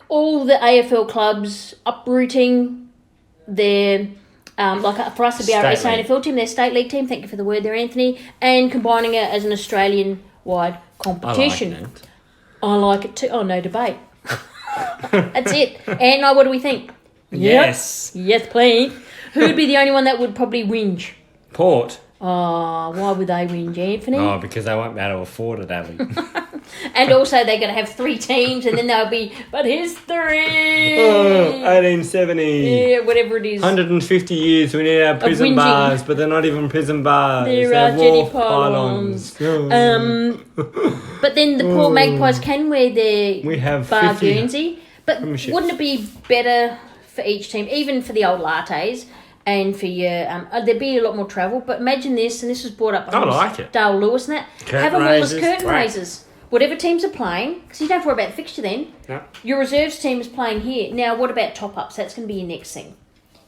all the AFL clubs uprooting their, for us to be our SANFL team, their state league team, thank you for the word there, Anthony, and combining it as an Australian-wide competition. I like it too. Oh, no debate. That's it. And now, what do we think? Yes. Yep. Yes, please. Who would be the only one that would probably whinge? Port. Oh, why would they whinge, Anthony? Oh, because they won't be able to afford it, Ali. And also they're going to have 3 teams, and then they'll be, but history. 1870. Yeah, whatever it is. 150 years, we need our prison bars, but they're not even prison bars. They're jetty pylons. But then the Port Magpies can wear their bar Guernsey. But wouldn't it be better for each team, even for the old lattes, and for your... there'd be a lot more travel, but imagine this, and this was brought up by Dale Lewis and that. Have a wall as curtain raisers. Whatever teams are playing, because you don't have to worry about the fixture then. No. Your reserves team is playing here. Now, what about top-ups? That's going to be your next thing.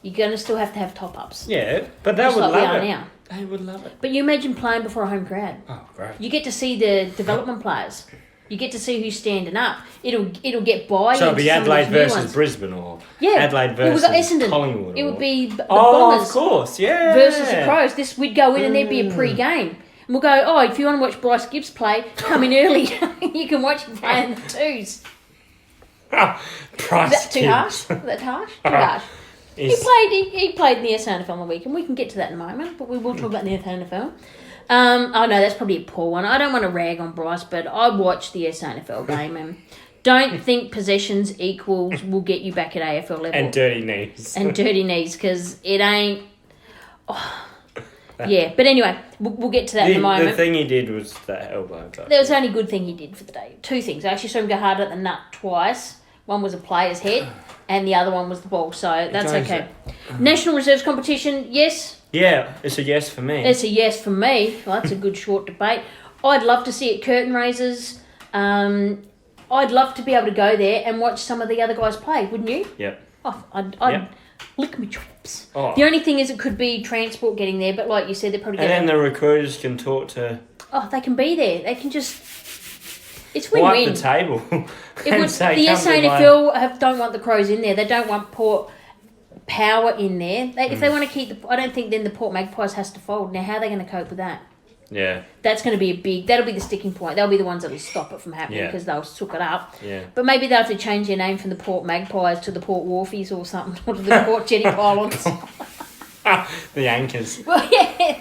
You're going to still have to have top-ups. Yeah, but they would love it. Now. They would love it. But you imagine playing before a home crowd. Oh, great. You get to see the development players. You get to see who's standing up. It'll get by. So it'll be Adelaide versus Brisbane, or Adelaide versus Collingwood. It would be the Bombers, of course, yeah. Versus the Crows. We'd go in and there'd be a pre-game. And we'll go, if you want to watch Bryce Gibbs play, come in early. You can watch him play in the twos. Bryce Is that too harsh? Is that harsh? Too harsh. He played in the SANFL on the weekend. We can get to that in a moment, but we will talk about the SANFL. No, that's probably a poor one. I don't want to rag on Bryce, but I watched the SANFL game and don't think possessions equals will get you back at AFL level. And dirty knees. Because it ain't... yeah, but anyway, we'll get to that in a moment. The thing he did was the elbow. There was the only good thing he did for the day. 2 things. I actually saw him go hard at the nut twice. One was a player's head and the other one was the ball, so that's okay. National Reserves competition, yes. Yeah, it's a yes for me. It's a yes for me. Well, that's a good short debate. I'd love to see it curtain raisers. I'd love to be able to go there and watch some of the other guys play, wouldn't you? Yep. I'd lick my chops. Oh. The only thing is it could be transport getting there, but like you said, they're probably And then the recruiters can talk to... Oh, they can be there. They can just... It's win-win. Wipe the table. The SANFL don't want the Crows in there. They don't want Port Power in there. If they want to keep I don't think then the Port Magpies has to fold. Now, how are they going to cope with that? Yeah. That's going to be that'll be the sticking point. They'll be the ones that will stop it from happening because they'll sook it up. Yeah. But maybe they'll have to change their name from the Port Magpies to the Port Wharfies or something, or to the Port Jetty Pylons. The anchors. Well, yeah.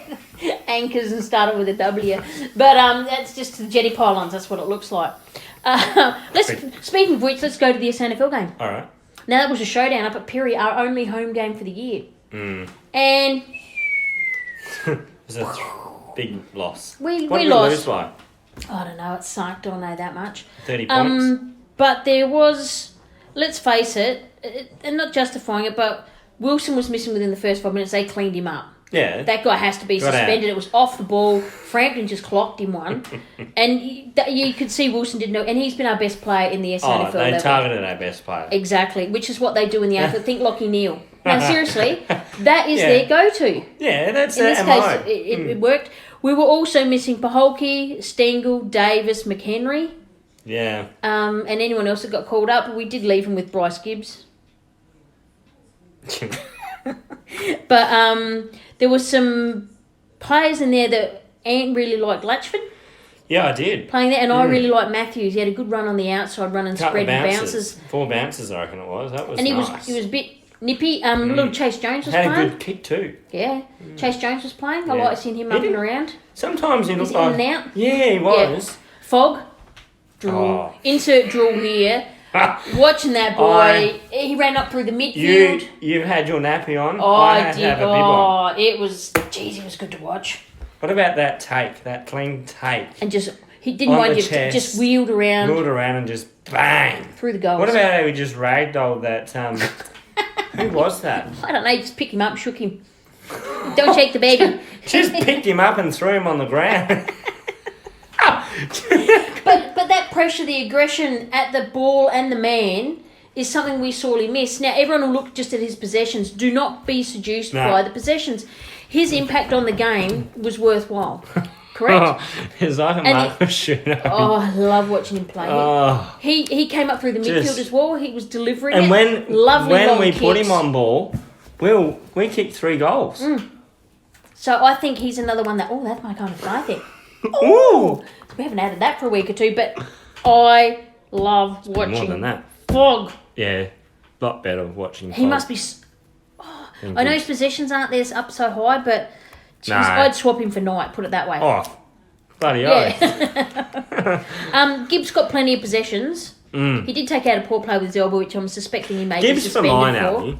Anchors and started with a W. But that's just the Jetty Pylons. That's what it looks like. Speaking of which, let's go to the SANFL game. All right. Now, that was a showdown up at Pear, our only home game for the year. And... it was a big loss. We what did lost. We lose by? I don't know. It sucked. I know that much. 30 points. But there was, let's face it, and not justifying it, but Wilson was missing within the first 5 minutes. They cleaned him up. Yeah. That guy has to be suspended. It was off the ball. Frampton just clocked him one. And you could see Wilson didn't know. And he's been our best player in the SANFL they level. targeted our best player. Exactly, which is what they do in the AFL. Think Lockie Neal. No, seriously, that is their go-to. Yeah, that's in this case, it worked. We were also missing Paholke, Stengel, Davis, McHenry. Yeah. And anyone else that got called up. We did leave him with Bryce Gibbs. But there were some players in there that Ant really liked. Latchford. Yeah, I did. Playing there, and I really liked Matthews. He had a good run on the outside, running spread bounces. 4 bounces, I reckon it was. That was and nice. he was a bit nippy. Little Chase Jones was had playing. Had a good kick too. Yeah. Chase Jones was playing. I like seeing him up and around. Sometimes he looked like... in and out. Yeah, he was. Yeah. Fog. Drool. Insert drool here. Watching that boy, he ran up through the midfield. You've had your nappy on. I did. Have a bib on. It was good to watch. What about that take, that clean take? And he didn't want you to just wheeled around. Wheeled around and just bang. Through the goals. What about how we just ragdolled that, who was that? I don't know, just picked him up, shook him. Don't shake the baby. Just picked him up and threw him on the ground. But that pressure, the aggression at the ball and the man is something we sorely miss. Now, everyone will look just at his possessions. Do not be seduced by the possessions. His impact on the game was worthwhile. Correct? He's like a Marcus shooter. I love watching him play. He came up through the midfield as well. He was delivering and it. when we put him on ball, we kicked 3 goals. So I think he's another one that's my kind of guy there. Ooh! We haven't added that for a week or two, but I love watching more than that. Fog. Yeah, a lot better watching Fog. He must be... I know his possessions aren't there up so high, but geez, I'd swap him for Knight, put it that way. Oh, bloody oath. Gibbs got plenty of possessions. He did take out a poor play with his elbow, which I'm suspecting he may be suspended for. Gibbs for mine, Ali.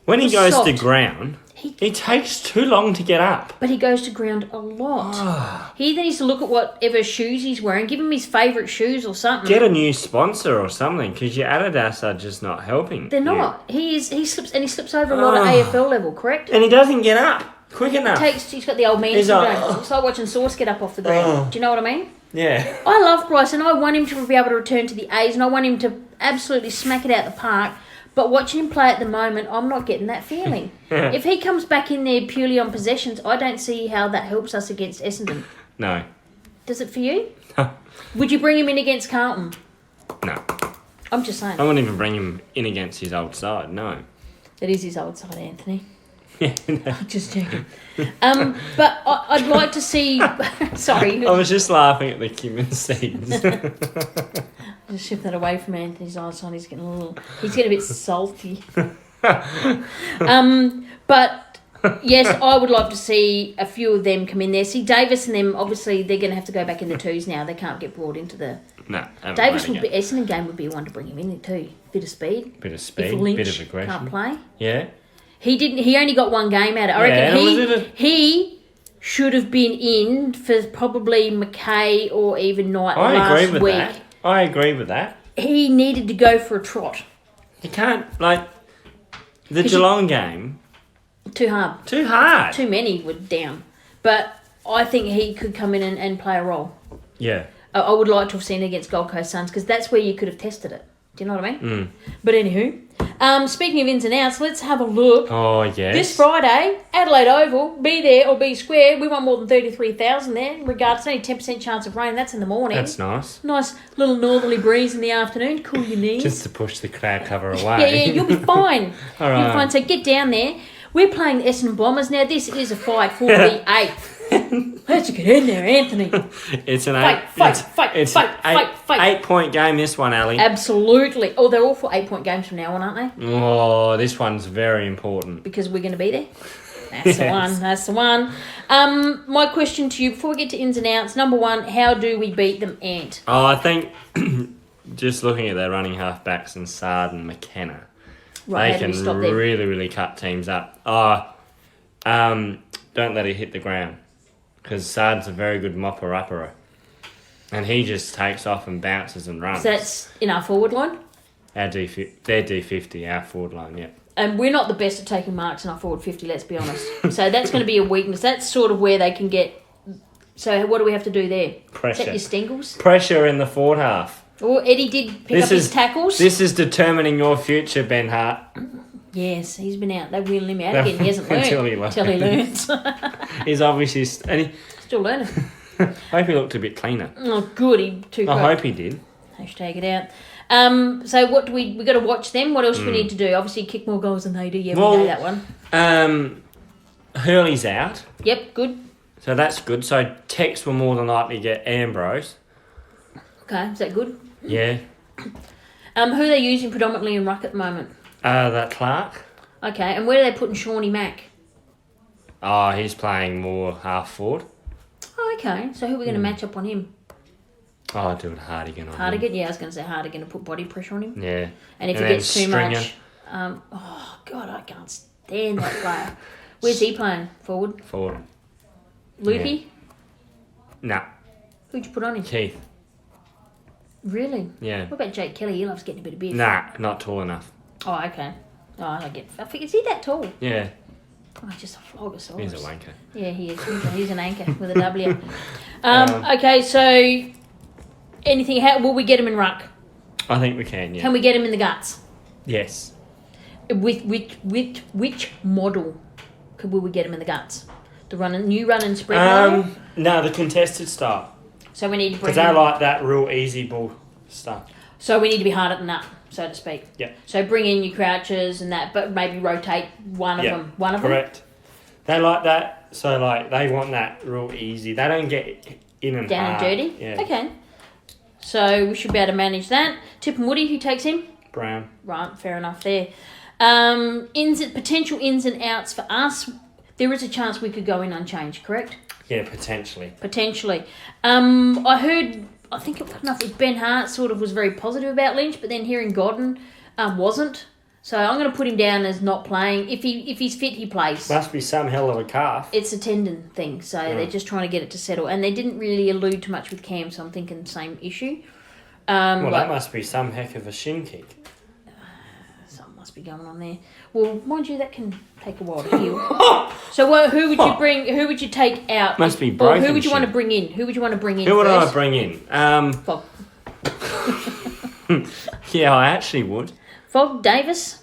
When he goes to ground... He takes too long to get up. But he goes to ground a lot. He needs to look at whatever shoes he's wearing. Give him his favourite shoes or something. Get a new sponsor or something, because your Adidas are just not helping. They're not. He slips over a lot at AFL level, correct? And he doesn't get up quick enough. He's got the old man syndrome. It's like watching Sauce get up off the ground. Do you know what I mean? Yeah. I love Bryce, and I want him to be able to return to the A's, and I want him to absolutely smack it out the park. But watching him play at the moment, I'm not getting that feeling. If he comes back in there purely on possessions, I don't see how that helps us against Essendon. No. Does it for you? Would you bring him in against Carlton? No. I'm just saying. I wouldn't even bring him in against his old side, no. It is his old side, Anthony. Yeah. No. Just checking. But I'd like to see... Sorry. I was just laughing at the Kim seeds. Just shift that away from Anthony's eyesight. He's getting a bit salty. But yes, I would like to see a few of them come in there. See, Davis and them, obviously, they're going to have to go back into twos now. They can't get brought into the... No. Davis would be... Essendon game would be one to bring him in too. Bit of speed. If Lynch bit of aggression. Can't play. Yeah. He only got one game out of it. I reckon he should have been in for probably McKay or even Knight last week. I agree with that. He needed to go for a trot. You can't, the Geelong game... Too hard. Too many were down. But I think he could come in and play a role. Yeah. I would like to have seen it against Gold Coast Suns, because that's where you could have tested it. Do you know what I mean? But anywho, speaking of ins and outs, let's have a look. Oh, yes. This Friday, Adelaide Oval, be there or be square. We want more than 33,000 there. Regardless, only 10% chance of rain. That's in the morning. That's nice. Nice little northerly breeze in the afternoon. Cool your knees. Just to push the cloud cover away. Yeah, you'll be fine. All right. You'll be fine. So get down there. We're playing the Essendon Bombers. Now, this is a fight for the 8th. Let's get in there, Anthony. It's an fight. 8-point game, this one, Ali. Absolutely. Oh, they're all for 8-point games from now on, aren't they? Oh, this one's very important. Because we're going to be there? That's the one. My question to you, before we get to ins and outs, number one, how do we beat them, Ant? Oh, I think just looking at their running half-backs and Sard and McKenna, they can really, really cut teams up. Don't let it hit the ground, because Sard's a very good mopper-upper. And he just takes off and bounces and runs. So that's in our forward line? Their D50, our forward line, yeah. And we're not the best at taking marks in our forward 50, let's be honest. So that's going to be a weakness. That's sort of where they can get... So what do we have to do there? Pressure. Is that your stingles? Pressure in the forward half. Oh, Eddie did pick up his tackles. This is determining your future, Ben Hart. Yes, he's been out. They're wheeling him out again. He hasn't learned. Until he learns. He's obviously... Still learning. I hope he looked a bit cleaner. Oh, good. I hope he did. Hashtag it out. So what do we got to watch them? What else do we need to do? Obviously, kick more goals than they do. Yeah, we know that one. Hurley's out. Yep, good. So that's good. So Tex will more than likely get Ambrose. Okay, is that good? Yeah. Who are they using predominantly in ruck at the moment? That Clark. Okay, and where are they putting Shawnee Mack? Oh, he's playing more half forward. Oh, okay. So who are we going to match up on him? Oh, I'll do it Hardigan on Hardigan? him. Yeah, I was going to say Hardigan to put body pressure on him. Yeah. And if he gets too much... oh, God, I can't stand that player. Where's he playing? Forward? Forward. Loopy? Yeah. Nah. Who'd you put on him? Keith. Really? Yeah. What about Jake Kelly? He loves getting a bit of biff. Nah, not tall enough. Oh, okay. Oh, I think is he that tall? Yeah. Oh, he's just a flogger. He's a wanker. Yeah, he is. He's an anchor with a W. Okay, so anything? How will we get him in ruck? I think we can. Yeah. Can we get him in the guts? Yes. With which model will we get him in the guts? The new run and spread model? No, the contested style. So we need to bring. Because I like that real easy ball stuff. So we need to be hard at the nut, so to speak. Yeah. So bring in your crouches and that, but maybe rotate one of them. One of them. Correct. They like that. So like they want that real easy. They don't get in and down hard. and dirty. Yeah. Okay. So we should be able to manage that. Tip and Woody, who takes him? Brown. Right, fair enough there. Potential ins and outs for us. There is a chance we could go in unchanged, correct? Yeah, potentially. I think it enough with Ben Hart sort of was very positive about Lynch, but then hearing Godden wasn't. So I'm going to put him down as not playing. If he's fit, he plays. Must be some hell of a calf. It's a tendon thing, so they're just trying to get it to settle. And they didn't really allude to much with Cam, so I'm thinking same issue. That must be some heck of a shin kick. Something must be going on there. Well, mind you, that can take a while to heal. So who would you bring? Who would you take out? Must be broken. Or who would you want to bring in? Who would you want to bring in? Who would first? I bring in? Fog. Yeah, I actually would. Fog, Davis.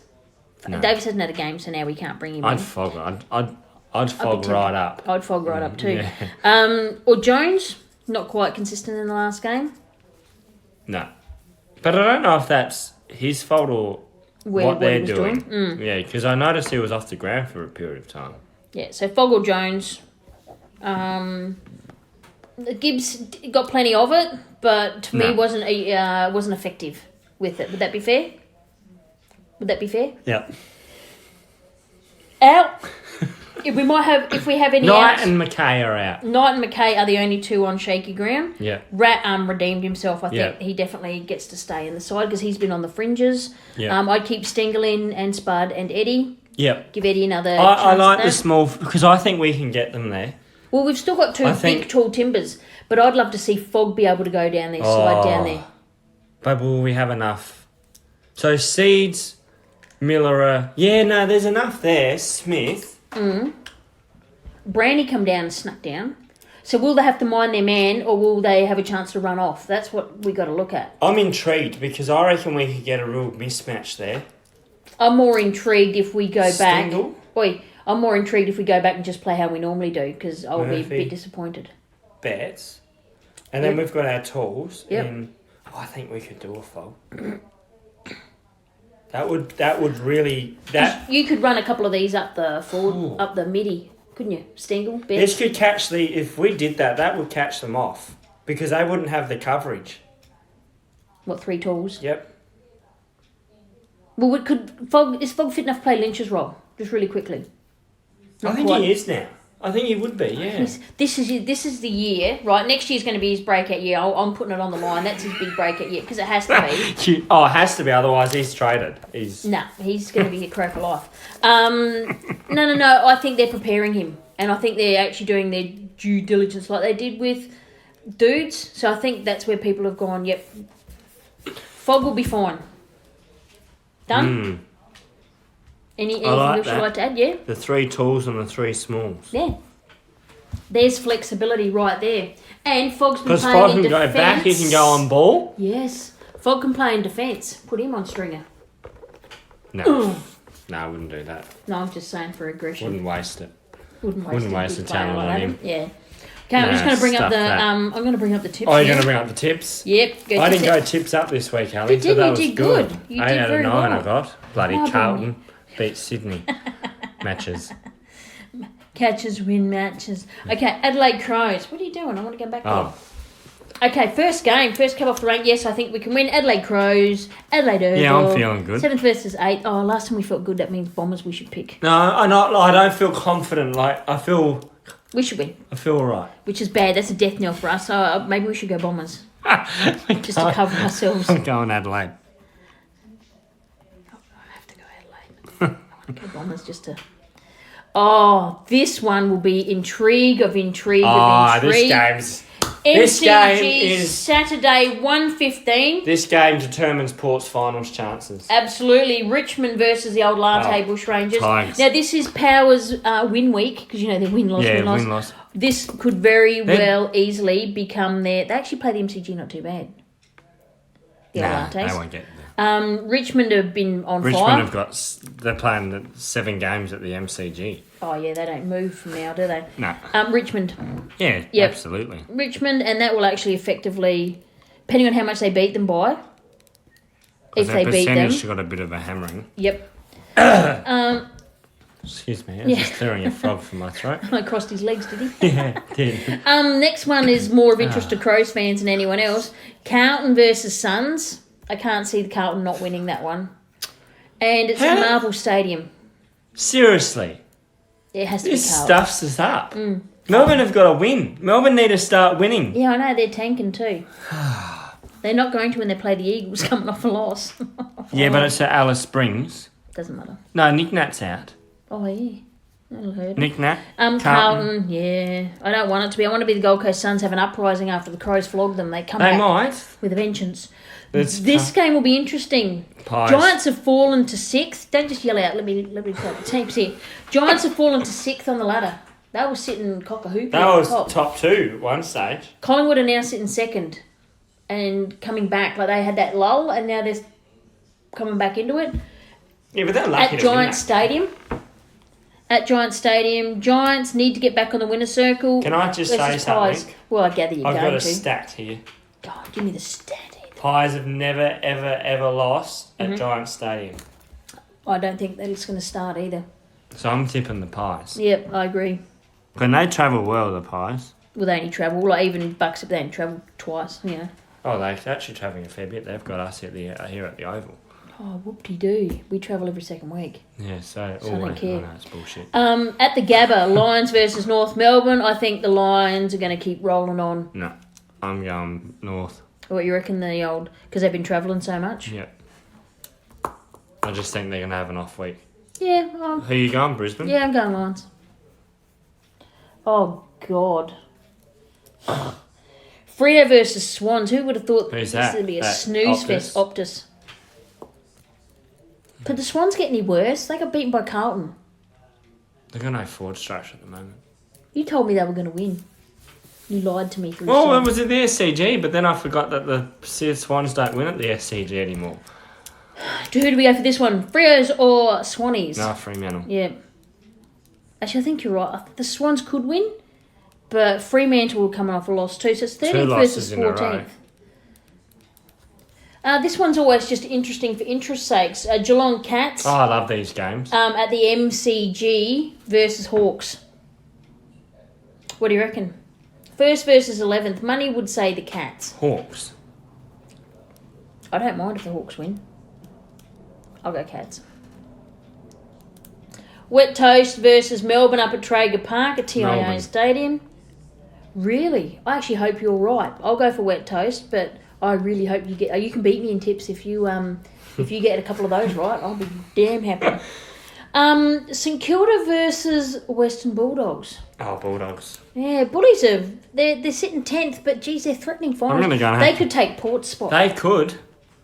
No. Davis hasn't had a game, so now we can't bring him in. I'd fog. I'd fog right up. I'd fog right up too. Yeah. Or Jones, not quite consistent in the last game. No, but I don't know if that's his fault or what they're doing. Yeah, because I noticed he was off the ground for a period of time. Yeah, so Fog or Jones. Gibbs got plenty of it, but to me wasn't effective with it. Would that be fair? Yeah. Out. If we have any Knight outs, and McKay are out. Knight and McKay are the only two on shaky ground. Yeah. Rat redeemed himself. I think he definitely gets to stay in the side because he's been on the fringes. Yeah. I'd keep Stengel in and Spud and Eddie. Yep. Give Eddie another. I like the small because I think we can get them there. Well, we've still got two big tall timbers, but I'd love to see Fog be able to go down there, slide down there. But will we have enough? So Seeds, Miller, there's enough there. Smith. Brandy come down and snuck down. So will they have to mind their man or will they have a chance to run off? That's what we got to look at. I'm intrigued because I reckon we could get a real mismatch there. I'm more intrigued if we go Stengel? back. I'm more intrigued if we go back and just play how we normally do because I'll be a bit disappointed. Betts. And then we've got our tools. Yep. And I think we could do a foul. That would really... You could run a couple of these up the forward, up the midi, couldn't you? Stengel, Betts. This could catch if we did that would catch them off because they wouldn't have the coverage. What, 3 tools? Yep. Well, is Fog fit enough to play Lynch's role? Just really quickly. I think he is now. I think he would be, yeah. This is the year, right? Next year's going to be his breakout year. I'm putting it on the line. That's his big breakout year because it has to be. It has to be. Otherwise, he's traded. He's going to be a crow for life. No. I think they're preparing him, and I think they're actually doing their due diligence like they did with dudes. So I think that's where people have gone, yep, Fog will be fine. Done? Anything else you'd like to add? Yeah. The 3 talls and the 3 smalls. Yeah. There's flexibility right there. And Fog's been playing in defence. Because Fog can go back, he can go on ball. Yes. Fog can play in defence. Put him on stringer. No. No, I wouldn't do that. No, I'm just saying for aggression. Wouldn't waste it. Wouldn't waste the talent on him. Yeah. Okay, I'm just going to bring up the I'm going to bring up the tips. Oh, you're going to bring up the tips? Yep. I didn't go tips up this week, Ali. You did. You did good. You 8 did out of very 9 well. I got. Bloody Carlton beat Sydney. Matches. Catches, win matches. Okay, Adelaide Crows. What are you doing? I want to go back there. Okay, first game. First come off the rank. Yes, I think we can win. Adelaide Crows. Adelaide Oval. Yeah, I'm feeling good. 7th versus 8th. Oh, last time we felt good. That means Bombers we should pick. No, I don't feel confident. I feel... We should win. I feel all right. Which is bad. That's a death knell for us. So maybe we should go Bombers. Just to cover ourselves. I'm going Adelaide. I have to go Adelaide. I want to go Bombers just to... Oh, this one will be intrigue of intrigue of intrigue. This game is Saturday 1:15. This game determines Port's finals chances. Absolutely. Richmond versus the old Latte Bushrangers. Tigers. Now, this is Power's win week because, they're win-loss, win-loss. This could very well easily become their... They actually play the MCG not too bad. The old Lattes. They won't get there. Richmond have been on fire. Richmond have got... They're playing 7 games at the MCG. Oh, yeah, they don't move from now, do they? No. Richmond. Yeah, absolutely. Richmond, and that will actually effectively, depending on how much they beat them by, if they beat them. Percentage got a bit of a hammering. Yep. Excuse me, I was just clearing a frog from my throat. I crossed his legs, did he? Yeah, did. Next one is more of interest to Crows fans than anyone else. Carlton versus Suns. I can't see the Carlton not winning that one. And it's at Marvel Stadium. Seriously? It has to be Carlton. This stuffs us up. Melbourne have got to win. Melbourne need to start winning. Yeah, I know. They're tanking too. They're not going to when they play the Eagles coming off a loss. Yeah, but it's at Alice Springs. Doesn't matter. No, Nick Nat's out. Oh, yeah. That'll hurt. Nick Nat? Carlton, yeah. I don't want it to be. I want to be the Gold Coast Suns have an uprising after the Crows flog them. They come back with a vengeance. This game will be interesting. Pies. Giants have fallen to 6th. Don't just yell out. Let me tell the teams here. Giants have fallen to 6th on the ladder. They were sitting cock-a-hoop. That was top 2 at one stage. Collingwood are now sitting 2nd and coming back. Like they had that lull and now they're coming back into it. Yeah, but they're lucky at Giants Stadium. At Giants Stadium, Giants need to get back on the winner's circle. Can I just say something? Well, I gather you're going to. I've got a stat here. God, give me the stat. Pies have never, ever, ever lost at Giants Stadium. I don't think that it's going to start either. So I'm tipping the Pies. Yep, I agree. Can they travel well, the Pies? Well, they only travel, like even Bucks, they only travel twice, Oh, they're actually travelling a fair bit. They've got us here at the Oval. Oh, whoop-de-doo. We travel every second week. Yeah, so I don't care. Oh, no, it's bullshit. At the Gabba, Lions versus North Melbourne. I think the Lions are going to keep rolling on. No, I'm going North. What you reckon because they've been travelling so much? Yeah. I just think they're going to have an off week. Yeah. Who are you going, Brisbane? Yeah, I'm going Lions. Oh, God. Freo versus Swans. Who would have thought this would be a snooze fest? Optus. Could the Swans get any worse? They got beaten by Carlton. They've got no forward structure at the moment. You told me they were going to win. You lied to me. Well, it was at the SCG, but then I forgot that the Swans don't win at the SCG anymore. Who do we go for this one? Freos or Swannies? No, Fremantle. Yeah. Actually, I think you're right. The Swans could win, but Fremantle will come off a loss too. So it's 13th versus 14th. This one's always just interesting for interest's sakes. Geelong Cats. Oh, I love these games. At the MCG versus Hawks. What do you reckon? 1st versus 11th. Money would say the Cats. Hawks. I don't mind if the Hawks win. I'll go Cats. Wet Toast versus Melbourne up at Traeger Park at TIA Stadium. Really? I actually hope you're right. I'll go for Wet Toast, but I really hope you get... You can beat me in tips if you get a couple of those right. I'll be damn happy. St Kilda versus Western Bulldogs. Oh, Bulldogs. Yeah, Bullies they're sitting 10th, but geez, they're threatening finals. They could take Port's spot. They could.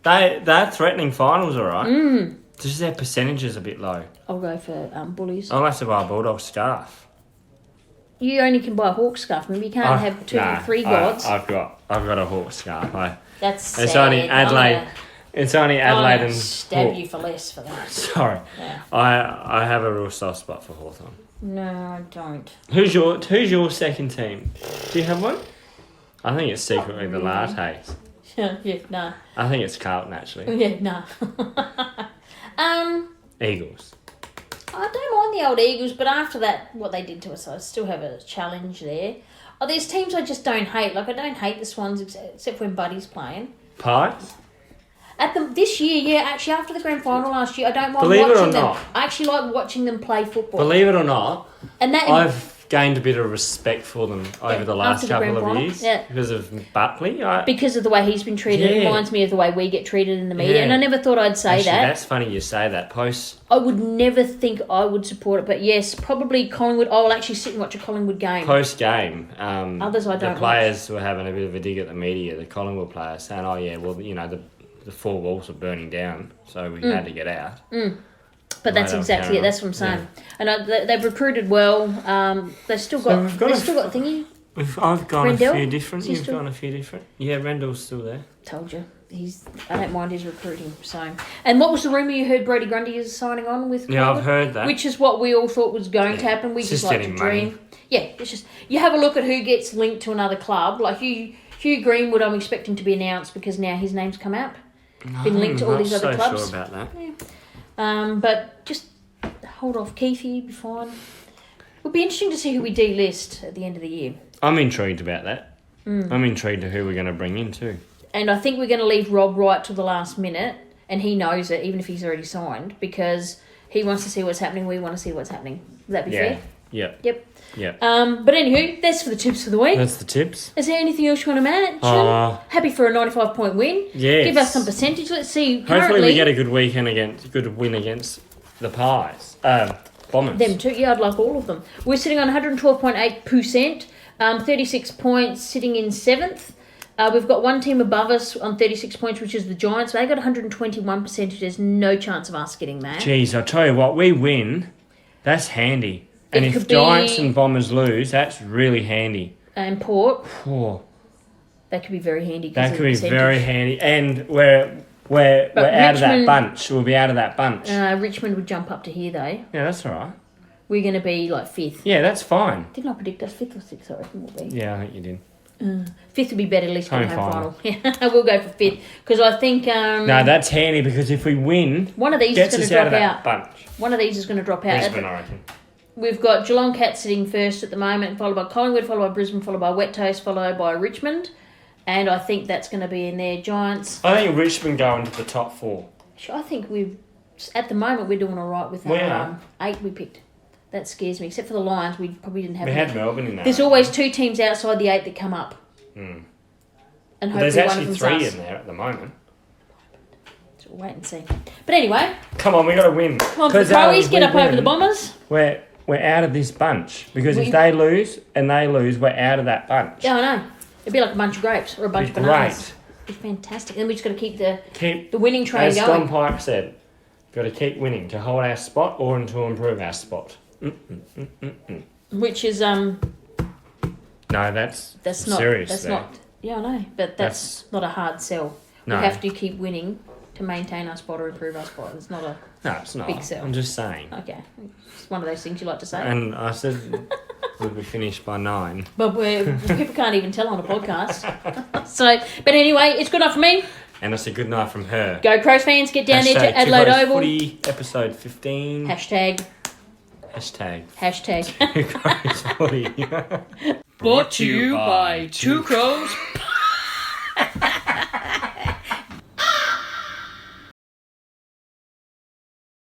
They're threatening finals, all right. Just their percentage is a bit low. I'll go for Bullies. I'll have to buy a Bulldog scarf. You only can buy a Hawk scarf. Maybe you can't have 2 or 3 gods. I've got a Hawk scarf. That's it's sad. only Adelaide. It's only Adelaide and stab Hawk. you for less for that. Sorry. Yeah. I have a real soft spot for Hawthorn. No, I don't. Who's your second team? Do you have one? I think it's secretly the Lattes. Yeah, nah. I think it's Carlton actually. Yeah, nah. Eagles. I don't mind the old Eagles, but after that, what they did to us, I still have a challenge there. Oh, there's teams I just don't hate. Like, I don't hate the Swans except when Buddy's playing. Pyke? This year, yeah, actually, after the grand final last year, I don't mind Believe watching it or them. not. I actually like watching them play football. Believe it or not, and that I've gained a bit of respect for them over the last couple of years because of Buckley. Because of the way he's been treated. It reminds me of the way we get treated in the media. And I never thought I'd say that. That's funny you say that. I would never think I would support it, but yes, probably Collingwood. I'll actually sit and watch a Collingwood game. Post-game, others I don't the players were having a bit of a dig at the media, the Collingwood players, saying, oh yeah, well, you know, the 4 walls are burning down, so we had to get out. But that's exactly it. That's what I'm saying. Yeah. And they've recruited well. They've still got thingy. I've gone Rendell? a few different. You've gone a few different. Yeah, Rendell's still there. Told you. I don't mind his recruiting. So, and what was the rumour you heard Brody Grundy is signing on with? Yeah, I've heard that. Which is what we all thought was going to happen. We just like to dream. Money. Yeah, it's just you have a look at who gets linked to another club. Like Hugh Greenwood, I'm expecting to be announced because now his name's come out. Been linked to all these other clubs. I'm not so sure about that. Yeah. But just hold off, Keithy. You'll be fine. It'll be interesting to see who we delist at the end of the year. I'm intrigued about that. I'm intrigued to who we're going to bring in too. And I think we're going to leave Rob right till the last minute, and he knows it, even if he's already signed, because he wants to see what's happening. We want to see what's happening. Would that be fair? Yep. But anywho, that's for the tips for the week. That's the tips. Is there anything else you want to mention? Happy for a 95-point win. Yes. Give us some percentage. Let's see. Hopefully we get a good win against the Pies. Bombers. Them too. Yeah, I'd like all of them. We're sitting on 112.8%. 36 points, sitting in 7th. We've got one team above us on 36 points, which is the Giants. They got 121%. There's no chance of us getting that. Jeez, I'll tell you what, we win. That's handy. And if Giants and Bombers lose, that's really handy. And Port. Oh. That could be very handy. That could be very handy. And we're out of that bunch. We'll be out of that bunch. Richmond would jump up to here, though. Yeah, that's all right. We're going to be like 5th. Yeah, that's fine. Didn't I predict us 5th or 6th? I reckon we'll be. Yeah, I think you did. 5th would be better, at least home final. Yeah, we'll go for 5th because I think. No, that's handy because if we win, one of these is going to drop out. Bunch. One of these is going to drop out. Brisbane, I reckon. We've got Geelong Cats sitting first at the moment, followed by Collingwood, followed by Brisbane, followed by Wet Toast, followed by Richmond, and I think that's going to be in there. Giants. I think Richmond go into the top 4. I think at the moment we're doing all right with 8 we picked. That scares me. Except for the Lions, we probably didn't have. We had Melbourne in there. There's always 2 teams outside the 8 that come up. And there's actually 3 in there at the moment. So we'll wait and see. But anyway. Come on, we got to win. Come on, the Crowies, get up over the Bombers. We're out of this bunch. Because if they lose and they lose, we're out of that bunch. Yeah, I know. It'd be like a bunch of grapes or a bunch of bananas. Great. It'd be fantastic. And we just got to keep the winning train going. As Don Pyke said, got to keep winning to hold our spot or to improve our spot. Which is No, that's not serious. That's not. Yeah, I know, but that's not a hard sell. No. We have to keep winning to maintain our spot or improve our spot. It's not a big sell. I'm just saying. Okay, it's one of those things you like to say. And I said we'll be finished by 9. But people can't even tell on a podcast. But anyway, it's good enough for me. And it's a good night from her. Go Crows fans, get down there to Adelaide Oval. Footy, episode 15. Hashtag. TwoCrowsS03Ep15 Crows. Brought to you by 2Crows.